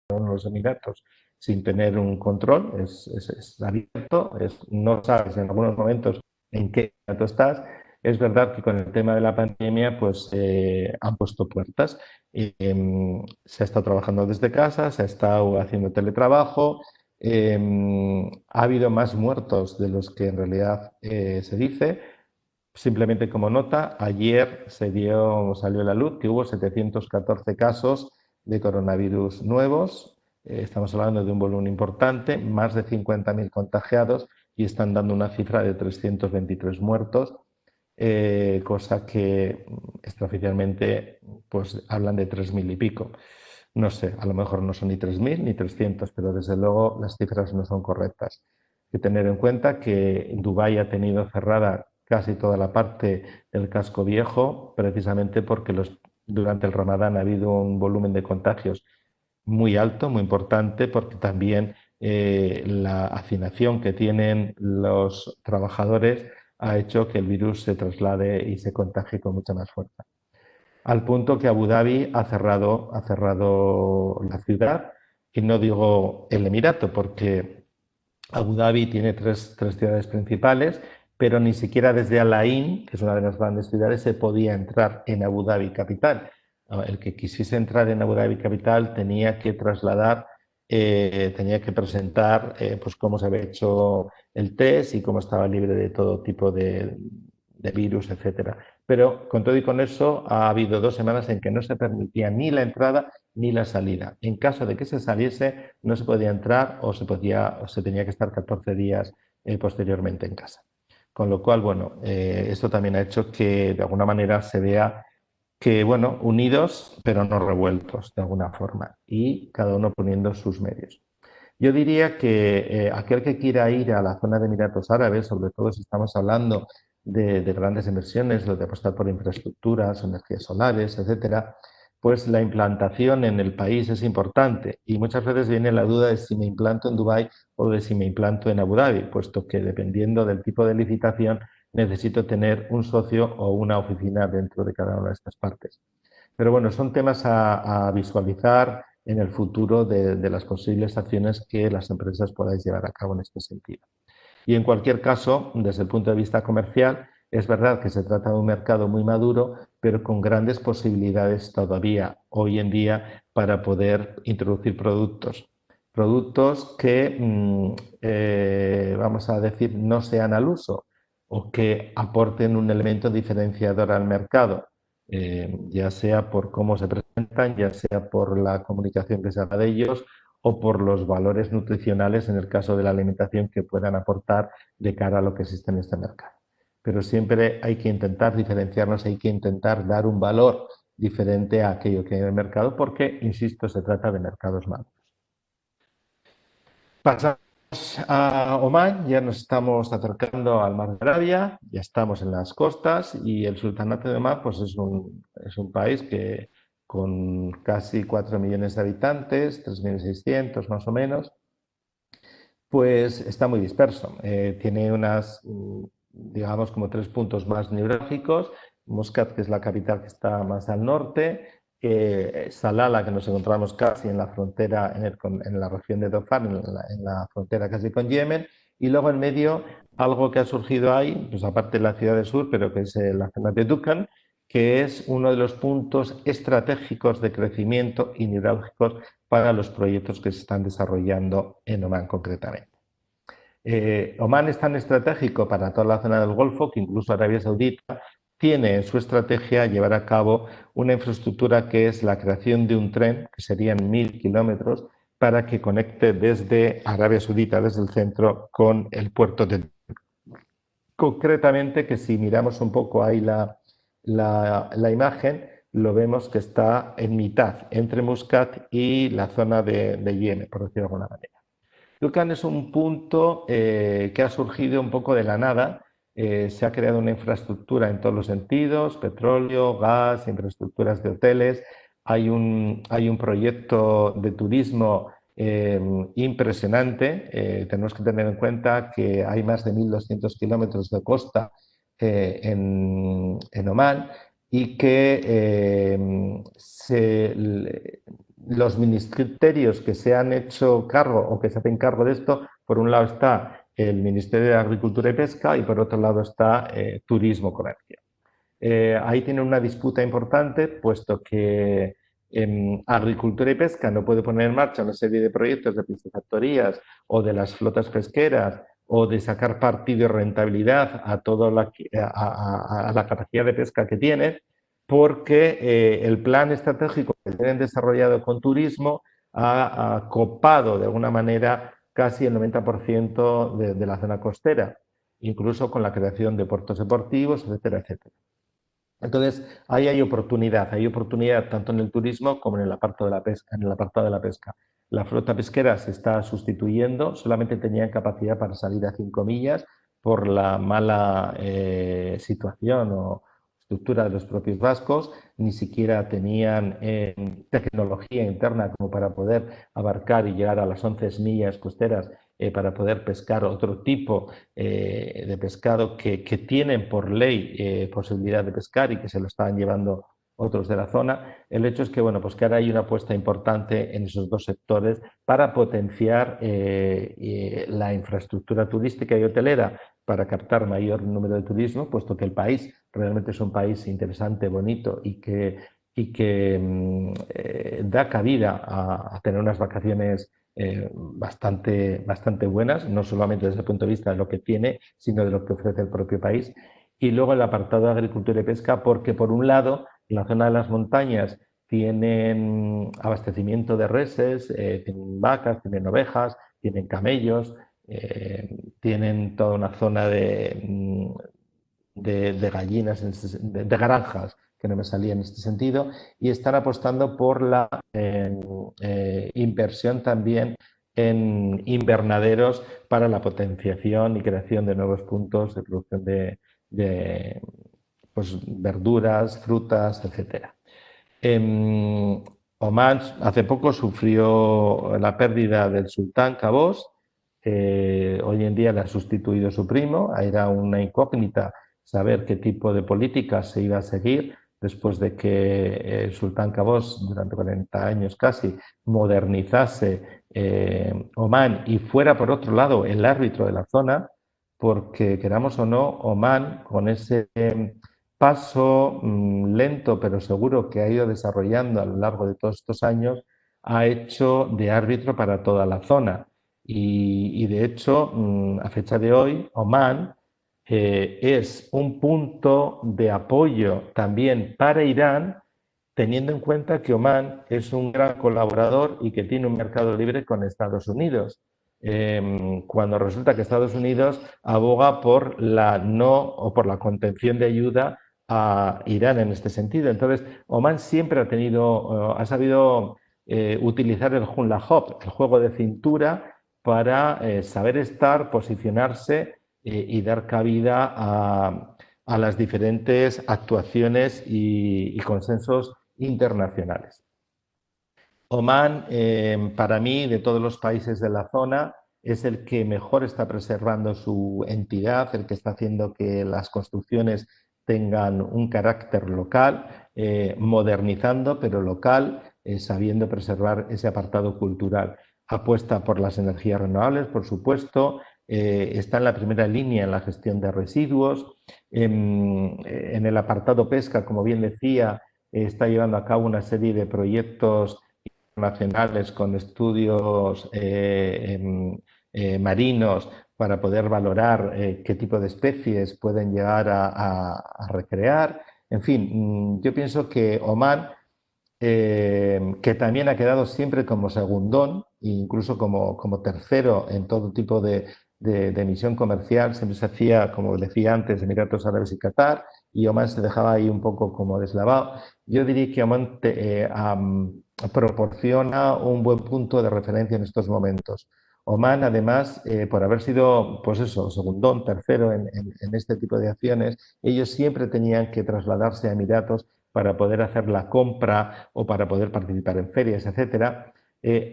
los Emiratos sin tener un control, es abierto, no sabes en algunos momentos en qué Emirato estás. Es verdad que con el tema de la pandemia pues han puesto puertas. Se ha estado trabajando desde casa, se ha estado haciendo teletrabajo, ha habido más muertos de los que en realidad se dice. Simplemente como nota, ayer salió a la luz que hubo 714 casos de coronavirus nuevos. Estamos hablando de un volumen importante, más de 50.000 contagiados y están dando una cifra de 323 muertos, cosa que extraoficialmente pues, hablan de 3.000 y pico. No sé, a lo mejor no son ni 3.000 ni 300, pero desde luego las cifras no son correctas. Hay que tener en cuenta que Dubái ha tenido cerrada casi toda la parte del casco viejo, precisamente porque durante el Ramadán ha habido un volumen de contagios muy alto, muy importante, porque también la hacinación que tienen los trabajadores ha hecho que el virus se traslade y se contagie con mucha más fuerza. Al punto que Abu Dhabi ha cerrado la ciudad, y no digo el Emirato, porque Abu Dhabi tiene tres ciudades principales, pero ni siquiera desde Al Ain, que es una de las grandes ciudades, se podía entrar en Abu Dhabi capital. El que quisiese entrar en Abu Dhabi capital tenía que trasladar tenía que presentar pues cómo se había hecho el test y cómo estaba libre de todo tipo de virus, etcétera. Pero con todo y con eso ha habido 2 semanas en que no se permitía ni la entrada ni la salida. En caso de que se saliese, no se podía entrar o se tenía que estar 14 días posteriormente en casa. Con lo cual, bueno, esto también ha hecho que de alguna manera se vea que, bueno, unidos pero no revueltos de alguna forma y cada uno poniendo sus medios. Yo diría que aquel que quiera ir a la zona de Emiratos Árabes, sobre todo si estamos hablando de grandes inversiones, de apostar por infraestructuras, energías solares, etcétera, pues la implantación en el país es importante y muchas veces viene la duda de si me implanto en Dubái o de si me implanto en Abu Dhabi, puesto que dependiendo del tipo de licitación necesito tener un socio o una oficina dentro de cada una de estas partes. Pero bueno, son temas a visualizar en el futuro de las posibles acciones que las empresas podáis llevar a cabo en este sentido. Y en cualquier caso, desde el punto de vista comercial, es verdad que se trata de un mercado muy maduro, pero con grandes posibilidades todavía hoy en día para poder introducir productos. Productos que, vamos a decir, no sean al uso o que aporten un elemento diferenciador al mercado, ya sea por cómo se presentan, ya sea por la comunicación que se haga de ellos o por los valores nutricionales en el caso de la alimentación que puedan aportar de cara a lo que existe en este mercado. Pero siempre hay que intentar diferenciarnos, hay que intentar dar un valor diferente a aquello que hay en el mercado porque, insisto, se trata de mercados maduros. Pasamos a Omán, ya nos estamos acercando al Mar de Arabia, ya estamos en las costas y el Sultanato de Omán pues es un país que con casi 4 millones de habitantes, 3.600.000 más o menos, pues está muy disperso. Tiene digamos, como 3 puntos más neurálgicos. Muscat, que es la capital que está más al norte. Salalah, que nos encontramos casi en la frontera, en la región de Dhofar, en la frontera casi con Yemen. Y luego en medio, algo que ha surgido ahí, pues aparte de la ciudad del sur, pero que es la zona de Dukhan, que es uno de los puntos estratégicos de crecimiento y neurálgicos para los proyectos que se están desarrollando en Omán concretamente. Omán es tan estratégico para toda la zona del Golfo que incluso Arabia Saudita tiene en su estrategia llevar a cabo una infraestructura que es la creación de un tren, que serían 1.000 kilómetros, para que conecte desde Arabia Saudita, desde el centro, con el puerto de... Concretamente, que si miramos un poco ahí la imagen, lo vemos que está en mitad, entre Muscat y la zona de Yemen, por decirlo de alguna manera. Dukhan es un punto que ha surgido un poco de la nada. Se ha creado una infraestructura en todos los sentidos, petróleo, gas, infraestructuras de hoteles. Hay un proyecto de turismo impresionante. Tenemos que tener en cuenta que hay más de 1.200 kilómetros de costa en Omán y que los ministerios que se han hecho cargo o que se hacen cargo de esto, por un lado está el Ministerio de Agricultura y Pesca y por otro lado está Turismo Comercio. Ahí tienen una disputa importante, puesto que Agricultura y Pesca no puede poner en marcha una serie de proyectos de piscifactorías o de las flotas pesqueras o de sacar partido y rentabilidad a toda la capacidad de pesca que tiene, porque el plan estratégico que tienen desarrollado con turismo ha copado de alguna manera casi el 90% de la zona costera, incluso con la creación de puertos deportivos, etcétera, etcétera. Entonces, ahí hay oportunidad tanto en el turismo como en el apartado de la pesca. La flota pesquera se está sustituyendo, solamente tenían capacidad para salir a 5 millas por la mala situación o estructura de los propios vascos, ni siquiera tenían tecnología interna como para poder abarcar y llegar a las 11 millas costeras para poder pescar otro tipo de pescado que tienen por ley posibilidad de pescar y que se lo estaban llevando otros de la zona. El hecho es que, bueno, pues que ahora hay una apuesta importante en esos dos sectores para potenciar la infraestructura turística y hotelera para captar mayor número de turismo, puesto que el país realmente es un país interesante, bonito y que da cabida a tener unas vacaciones bastante buenas, no solamente desde el punto de vista de lo que tiene, sino de lo que ofrece el propio país. Y luego el apartado de agricultura y pesca, porque por un lado, en la zona de las montañas tienen abastecimiento de reses, tienen vacas, tienen ovejas, tienen camellos, tienen toda una zona de gallinas, de granjas, que no me salía en este sentido, y están apostando por la inversión también en invernaderos para la potenciación y creación de nuevos puntos de producción de pues, verduras, frutas, etcétera. Omán hace poco sufrió la pérdida del sultán Qaboos. Hoy en día le ha sustituido su primo. Era una incógnita saber qué tipo de política se iba a seguir después de que el sultán Qaboos, durante 40 años casi, modernizase Omán y fuera, por otro lado, el árbitro de la zona, porque queramos o no, Omán, con ese paso lento pero seguro que ha ido desarrollando a lo largo de todos estos años, ha hecho de árbitro para toda la zona. Y de hecho, a fecha de hoy, Omán es un punto de apoyo también para Irán, teniendo en cuenta que Omán es un gran colaborador y que tiene un mercado libre con Estados Unidos. Cuando resulta que Estados Unidos aboga por la no o por la contención de ayuda a Irán en este sentido. Entonces, Omán siempre ha sabido utilizar el Hunla Hop, el juego de cintura, para saber estar, posicionarse y dar cabida a las diferentes actuaciones y consensos internacionales. Omán, para mí, de todos los países de la zona, es el que mejor está preservando su entidad, el que está haciendo que las construcciones tengan un carácter local, modernizando, pero local, sabiendo preservar ese apartado cultural. Apuesta por las energías renovables, por supuesto, está en la primera línea en la gestión de residuos. En el apartado pesca, como bien decía, está llevando a cabo una serie de proyectos nacionales con estudios marinos para poder valorar qué tipo de especies pueden llegar a recrear. En fin, yo pienso que Omán, que también ha quedado siempre como segundón, incluso como tercero en todo tipo de emisión comercial, siempre se hacía, como decía antes, Emiratos Árabes y Qatar, y Omán se dejaba ahí un poco como deslavado. Yo diría que Omán proporciona un buen punto de referencia en estos momentos. Omán, además, por haber sido, pues eso, segundón, tercero en este tipo de acciones, ellos siempre tenían que trasladarse a Emiratos para poder hacer la compra o para poder participar en ferias, etcétera.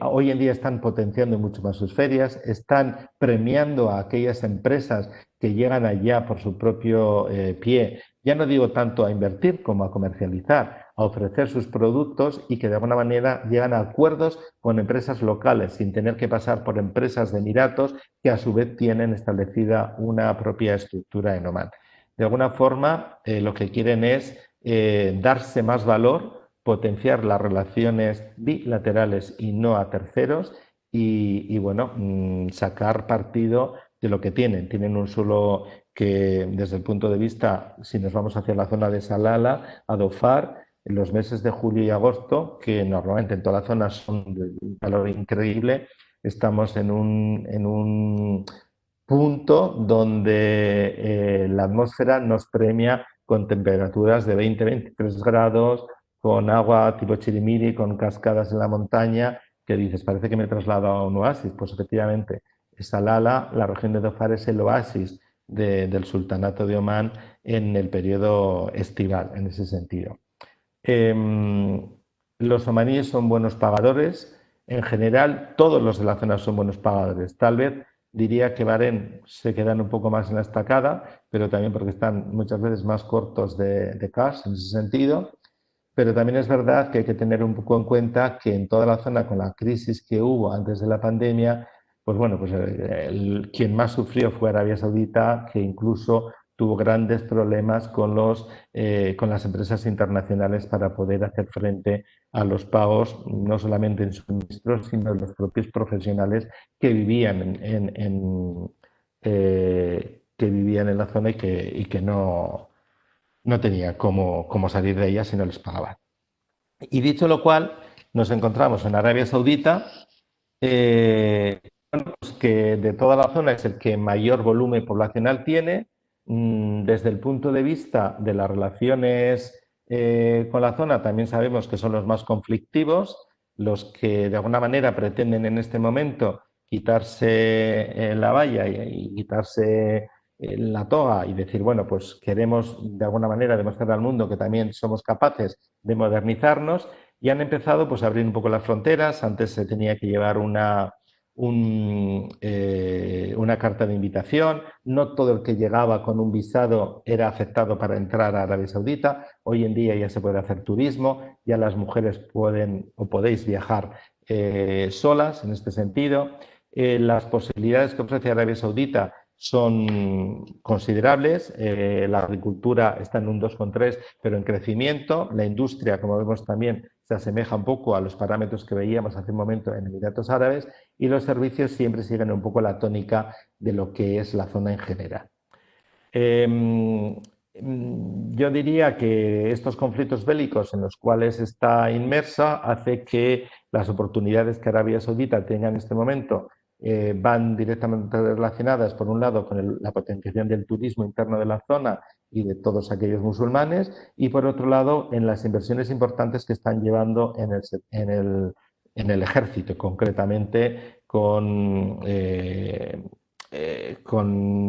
Hoy en día están potenciando mucho más sus ferias, están premiando a aquellas empresas que llegan allá por su propio pie, ya no digo tanto a invertir como a comercializar, a ofrecer sus productos y que de alguna manera llegan a acuerdos con empresas locales sin tener que pasar por empresas de Emiratos que a su vez tienen establecida una propia estructura en Omán. De alguna forma, lo que quieren es darse más valor, potenciar las relaciones bilaterales y no a terceros y bueno, sacar partido de lo que tienen. Tienen un suelo que desde el punto de vista, si nos vamos hacia la zona de Salalah, Adofar, en los meses de julio y agosto, que normalmente en toda la zona son de un calor increíble, estamos en un punto donde la atmósfera nos premia con temperaturas de 20-23 grados, con agua tipo chirimiri, con cascadas en la montaña, que dices, parece que me he trasladado a un oasis. Pues efectivamente, Salalah, la región de Dhofar, es el oasis del sultanato de Omán en el periodo estival, en ese sentido. Los omaníes son buenos pagadores. En general, todos los de la zona son buenos pagadores. Tal vez diría que Bahrein se quedan un poco más en la estacada, pero también porque están muchas veces más cortos de cash en ese sentido. Pero también es verdad que hay que tener un poco en cuenta que en toda la zona, con la crisis que hubo antes de la pandemia, pues bueno, pues quien más sufrió fue Arabia Saudita, que incluso tuvo grandes problemas con las empresas internacionales para poder hacer frente a los pagos, no solamente en suministros, sino de los propios profesionales que vivían que vivían en la zona y que no tenía cómo salir de ella si no les pagaban. Y dicho lo cual, nos encontramos en Arabia Saudita, pues que de toda la zona es el que mayor volumen poblacional tiene. Desde el punto de vista de las relaciones con la zona, también sabemos que son los más conflictivos, los que de alguna manera pretenden en este momento quitarse la valla y quitarse la toga y decir, bueno, pues queremos de alguna manera demostrar al mundo que también somos capaces de modernizarnos, y han empezado pues a abrir un poco las fronteras. Antes se tenía que llevar una carta de invitación, no todo el que llegaba con un visado era aceptado para entrar a Arabia Saudita. Hoy en día ya se puede hacer turismo, ya las mujeres pueden o podéis viajar solas en este sentido. Las posibilidades que ofrece Arabia Saudita son considerables. La agricultura está en un 2,3, pero en crecimiento. La industria, como vemos también, se asemeja un poco a los parámetros que veíamos hace un momento en Emiratos Árabes, y los servicios siempre siguen un poco la tónica de lo que es la zona en general. Yo diría que estos conflictos bélicos en los cuales está inmersa hace que las oportunidades que Arabia Saudita tenga en este momento van directamente relacionadas, por un lado, con la potenciación del turismo interno de la zona y de todos aquellos musulmanes, y por otro lado, en las inversiones importantes que están llevando en el ejército, concretamente con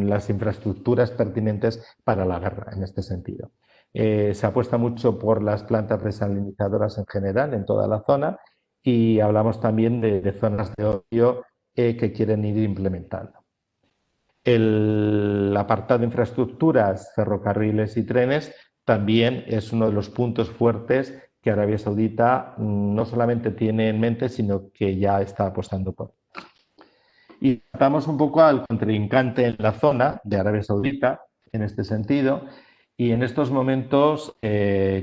las infraestructuras pertinentes para la guerra, en este sentido. Se apuesta mucho por las plantas desalinizadoras en general en toda la zona, y hablamos también de zonas de ocio que quieren ir implementando. El apartado de infraestructuras, ferrocarriles y trenes también es uno de los puntos fuertes que Arabia Saudita no solamente tiene en mente, sino que ya está apostando por. Y pasamos un poco al contrincante en la zona de Arabia Saudita, en este sentido, y en estos momentos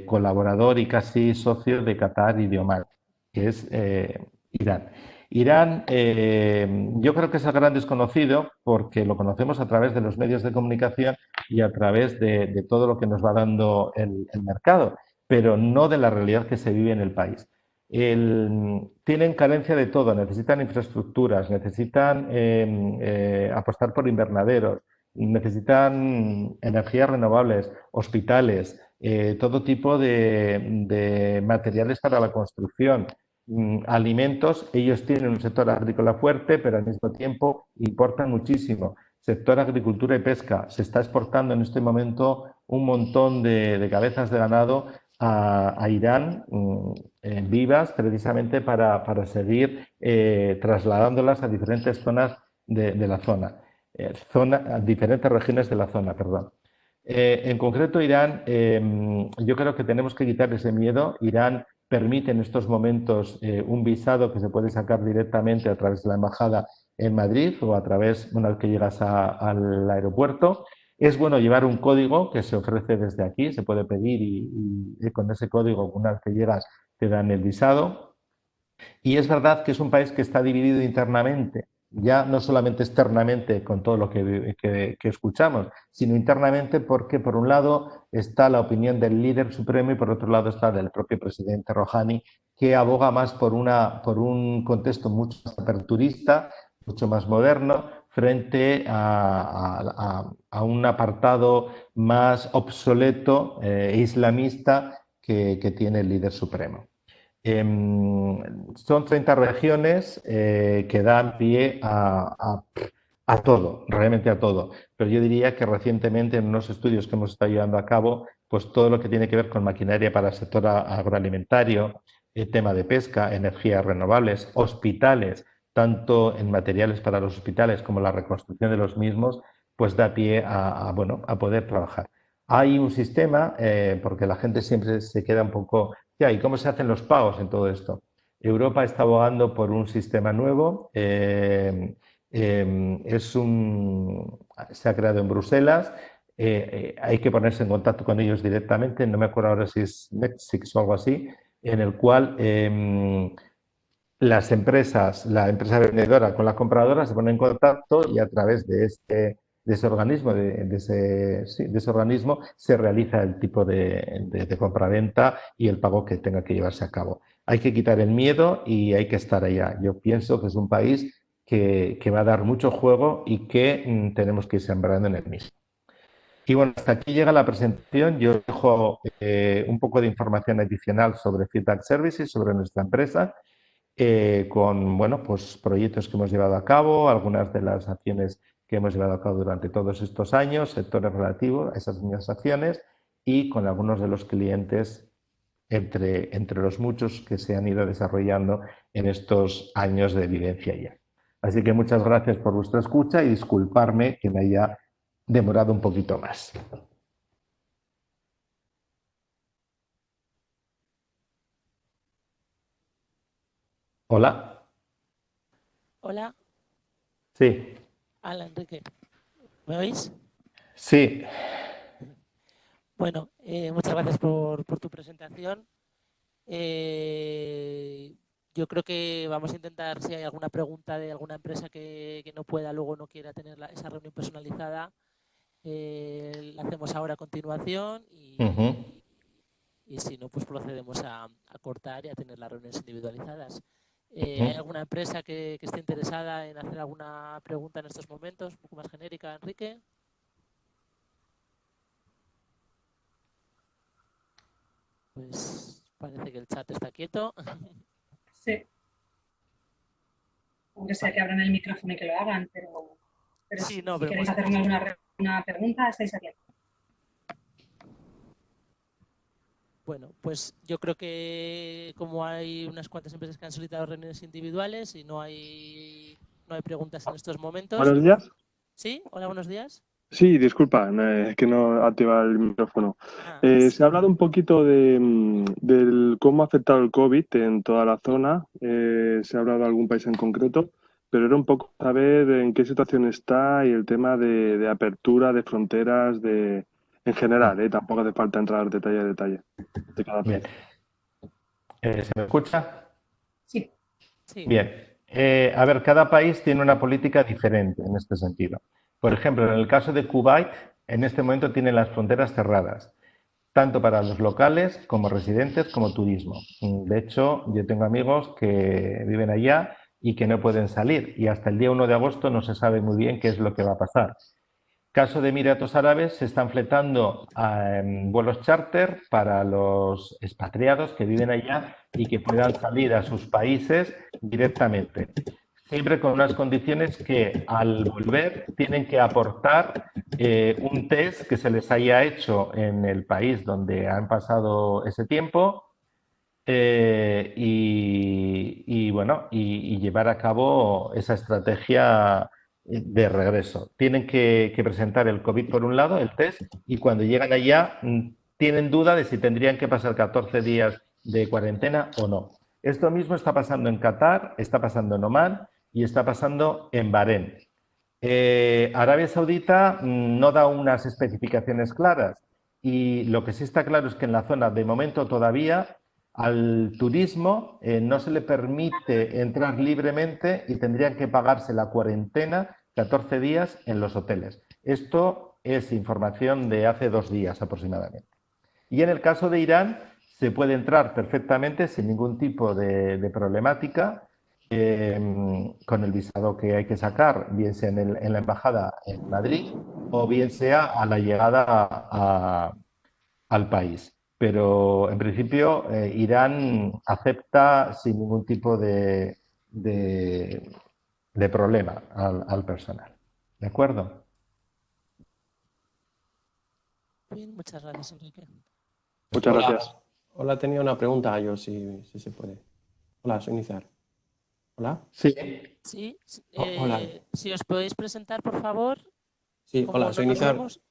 colaborador y casi socio de Qatar y de Omán, que es Irán. Irán, yo creo que es el gran desconocido porque lo conocemos a través de los medios de comunicación y a través de todo lo que nos va dando el mercado, pero no de la realidad que se vive en el país. Tienen carencia de todo, necesitan infraestructuras, necesitan apostar por invernaderos, necesitan energías renovables, hospitales, todo tipo de materiales para la construcción, alimentos. Ellos tienen un sector agrícola fuerte, pero al mismo tiempo importan muchísimo. Sector agricultura y pesca. Se está exportando en este momento un montón de cabezas de ganado a Irán vivas, precisamente para seguir trasladándolas a diferentes zonas de la zona, a diferentes regiones de la zona, perdón. En concreto, Irán, yo creo que tenemos que quitar ese miedo. Irán permite en estos momentos un visado que se puede sacar directamente a través de la embajada en Madrid o a través, una vez que llegas al aeropuerto. Es bueno llevar un código que se ofrece desde aquí, se puede pedir y con ese código, una vez que llegas, te dan el visado. Y es verdad que es un país que está dividido internamente, ya no solamente externamente con todo lo que escuchamos, sino internamente porque por un lado está la opinión del líder supremo y por otro lado está del propio presidente Rouhani, que aboga más por un contexto mucho más aperturista, mucho más moderno, frente a un apartado más obsoleto e islamista que tiene el líder supremo. Son 30 regiones que dan pie a todo, realmente a todo. Pero yo diría que recientemente en unos estudios que hemos estado llevando a cabo, pues todo lo que tiene que ver con maquinaria para el sector agroalimentario, el tema de pesca, energías renovables, hospitales, tanto en materiales para los hospitales como la reconstrucción de los mismos, pues da pie bueno, a poder trabajar. Hay un sistema, porque la gente siempre se queda un poco, ¿y cómo se hacen los pagos en todo esto? Europa está abogando por un sistema nuevo. Se ha creado en Bruselas. hay que ponerse en contacto con ellos directamente, no me acuerdo ahora si es Netflix o algo así, en el cual las empresas, la empresa vendedora con la compradora se ponen en contacto y a través de ese organismo, de ese organismo se realiza el tipo de compraventa y el pago que tenga que llevarse a cabo. Hay que quitar el miedo y hay que estar allá. Yo pienso que es un país que va a dar mucho juego y que tenemos que ir sembrando en el mismo. Y bueno, hasta aquí llega la presentación. Yo dejo un poco de información adicional sobre Feedback Services, sobre nuestra empresa, con bueno, pues proyectos que hemos llevado a cabo, algunas de las acciones que hemos llevado a cabo durante todos estos años, sectores relativos a esas mismas acciones y con algunos de los clientes entre los muchos que se han ido desarrollando en estos años de vivencia ya. Así que muchas gracias por vuestra escucha y disculparme que me haya demorado un poquito más. Hola. Hola. Sí. Hola, Enrique. ¿Me oís? Sí. Bueno, muchas gracias por tu presentación. Eh, yo creo que vamos a intentar, si hay alguna pregunta de alguna empresa que no pueda, luego no quiera tener esa reunión personalizada, la hacemos ahora a continuación y si no, pues procedemos a cortar y a tener las reuniones individualizadas. ¿Hay alguna empresa que esté interesada en hacer alguna pregunta en estos momentos, un poco más genérica, Enrique? Pues parece que el chat está quieto. Sí. Aunque sea Vale. que abran el micrófono y que lo hagan, pero Sí, si no, pero queréis hacerme alguna pregunta, estáis aquí. Bueno, pues yo creo que como hay unas cuantas empresas que han solicitado reuniones individuales y no hay preguntas en estos momentos. Buenos días. ¿Sí? Hola, buenos días. Sí, disculpa, es que no activa el micrófono. Sí. Se ha hablado un poquito del cómo ha afectado el COVID en toda la zona. Se ha hablado de algún país en concreto, pero era un poco saber en qué situación está y el tema de apertura de fronteras en general. Tampoco hace falta entrar detalle a detalle de cada país. ¿Se me escucha? Sí. Sí. Bien. A ver, cada país tiene una política diferente en este sentido. Por ejemplo, en el caso de Kuwait, en este momento tienen las fronteras cerradas, tanto para los locales como residentes como turismo. De hecho, yo tengo amigos que viven allá y que no pueden salir y hasta el día 1 de agosto no se sabe muy bien qué es lo que va a pasar. Caso de Emiratos Árabes, se están fletando vuelos charter para los expatriados que viven allá y que puedan salir a sus países directamente. Siempre con unas condiciones que al volver tienen que aportar un test que se les haya hecho en el país donde han pasado ese tiempo y llevar a cabo esa estrategia de regreso. Tienen que presentar el COVID por un lado, el test, y cuando llegan allá tienen duda de si tendrían que pasar 14 días de cuarentena o no. Esto mismo está pasando en Qatar, está pasando en Omán y está pasando en Bahrein. Arabia Saudita no da unas especificaciones claras y lo que sí está claro es que en la zona de momento todavía al turismo no se le permite entrar libremente y tendrían que pagarse la cuarentena 14 días en los hoteles. Esto es información de hace 2 días aproximadamente. Y en el caso de Irán se puede entrar perfectamente sin ningún tipo de problemática con el visado que hay que sacar, bien sea en la embajada en Madrid o bien sea a la llegada al país. Pero en principio Irán acepta sin ningún tipo de problema al personal. ¿De acuerdo? Bien, muchas gracias, Enrique. Muchas gracias. Hola, tenía una pregunta yo, si se puede. Hola, soy Nizar. Hola. Sí. Sí. Hola. Si os podéis presentar, por favor. Sí, Como hola, no soy nos Nizar. vemos.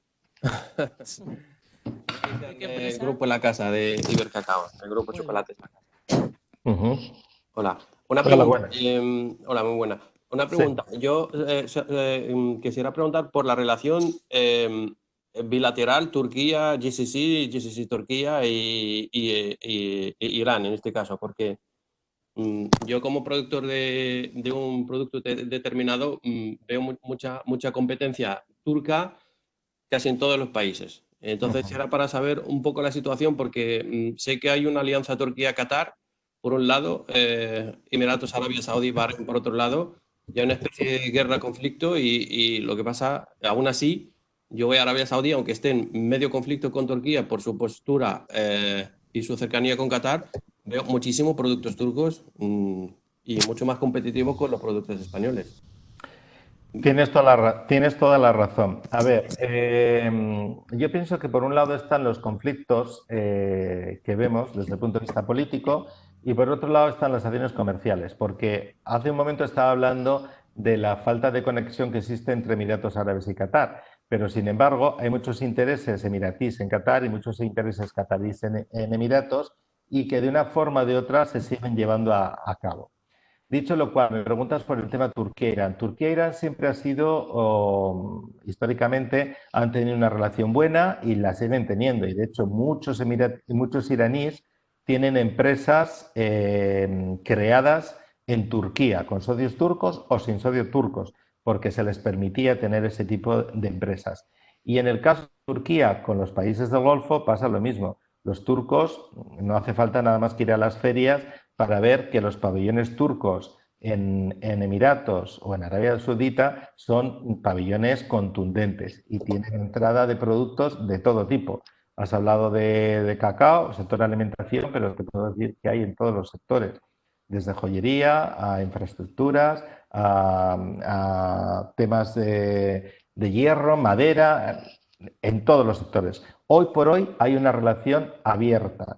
¿De qué El empresa? grupo La Casa de Ibercacao, el grupo Muy Chocolates La Casa. Uh-huh. Hola. Una Hola, pregunta. buenas. Hola, muy buena. Una Sí. pregunta. Yo quisiera preguntar por la relación bilateral, Turquía, GCC Turquía y Irán en este caso, porque yo como productor de un producto determinado veo mucha competencia turca casi en todos los países. Entonces era para saber un poco la situación porque sé que hay una alianza Turquía-Qatar, por un lado, Emiratos Árabes Saudí, Bahrein, por otro lado, y hay una especie de guerra, conflicto y lo que pasa, aún así, yo voy a Arabia Saudí, aunque esté en medio conflicto con Turquía por su postura y su cercanía con Qatar, veo muchísimos productos turcos y mucho más competitivos con los productos españoles. Tienes toda la razón. A ver, yo pienso que por un lado están los conflictos que vemos desde el punto de vista político y por otro lado están las acciones comerciales, porque hace un momento estaba hablando de la falta de conexión que existe entre Emiratos Árabes y Qatar, pero sin embargo hay muchos intereses emiratíes en Qatar y muchos intereses cataríes en Emiratos y que de una forma o de otra se siguen llevando a cabo. Dicho lo cual, me preguntas por el tema Turquía-Irán. Turquía-Irán siempre ha sido, históricamente, han tenido una relación buena y la siguen teniendo. Y de hecho, muchos iraníes tienen empresas creadas en Turquía, con socios turcos o sin socios turcos, porque se les permitía tener ese tipo de empresas. Y en el caso de Turquía, con los países del Golfo, pasa lo mismo. Los turcos, no hace falta nada más que ir a las ferias para ver que los pabellones turcos en Emiratos o en Arabia Saudita son pabellones contundentes y tienen entrada de productos de todo tipo. Has hablado de cacao, sector de alimentación, pero te puedo decir que hay en todos los sectores, desde joyería a infraestructuras, a temas de hierro, madera, en todos los sectores. Hoy por hoy hay una relación abierta.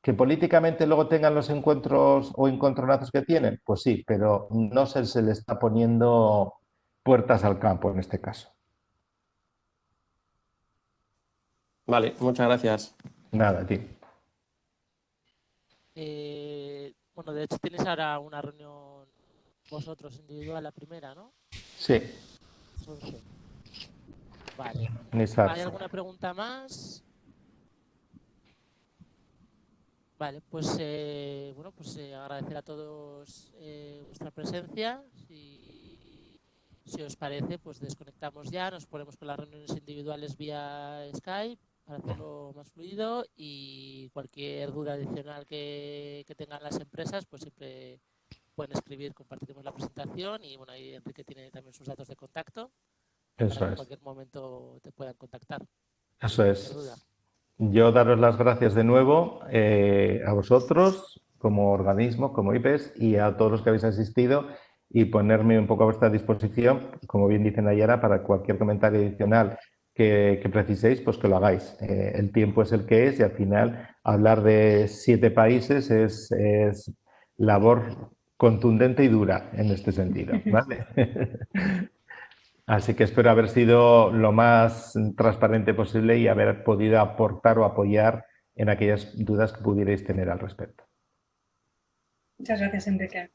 ¿Que políticamente luego tengan los encuentros o encontronazos que tienen? Pues sí, pero no se le está poniendo puertas al campo en este caso. Vale, muchas gracias. Nada, a ti. Bueno, de hecho tenéis ahora una reunión vosotros individual, la primera, ¿no? Sí. Vale. Nisar. ¿Hay alguna pregunta más? Vale, pues bueno, pues agradecer a todos vuestra presencia. Si os parece, pues desconectamos ya, nos ponemos con las reuniones individuales vía Skype para hacerlo más fluido y cualquier duda adicional que tengan las empresas, pues siempre pueden escribir, compartiremos la presentación y bueno, ahí Enrique tiene también sus datos de contacto para que en cualquier momento te puedan contactar. Eso es. Yo daros las gracias de nuevo a vosotros como organismo, como IPES y a todos los que habéis asistido y ponerme un poco a vuestra disposición, como bien dice Nayara, para cualquier comentario adicional que preciséis, pues que lo hagáis. El tiempo es el que es y al final hablar de 7 países es labor contundente y dura en este sentido, ¿vale? Así que espero haber sido lo más transparente posible y haber podido aportar o apoyar en aquellas dudas que pudierais tener al respecto. Muchas gracias, Enrique.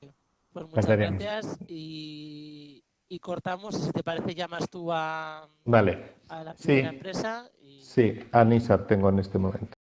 Pues muchas gracias y cortamos, si te parece llamas tú a vale. la primera empresa. Sí, a Nisar tengo en este momento.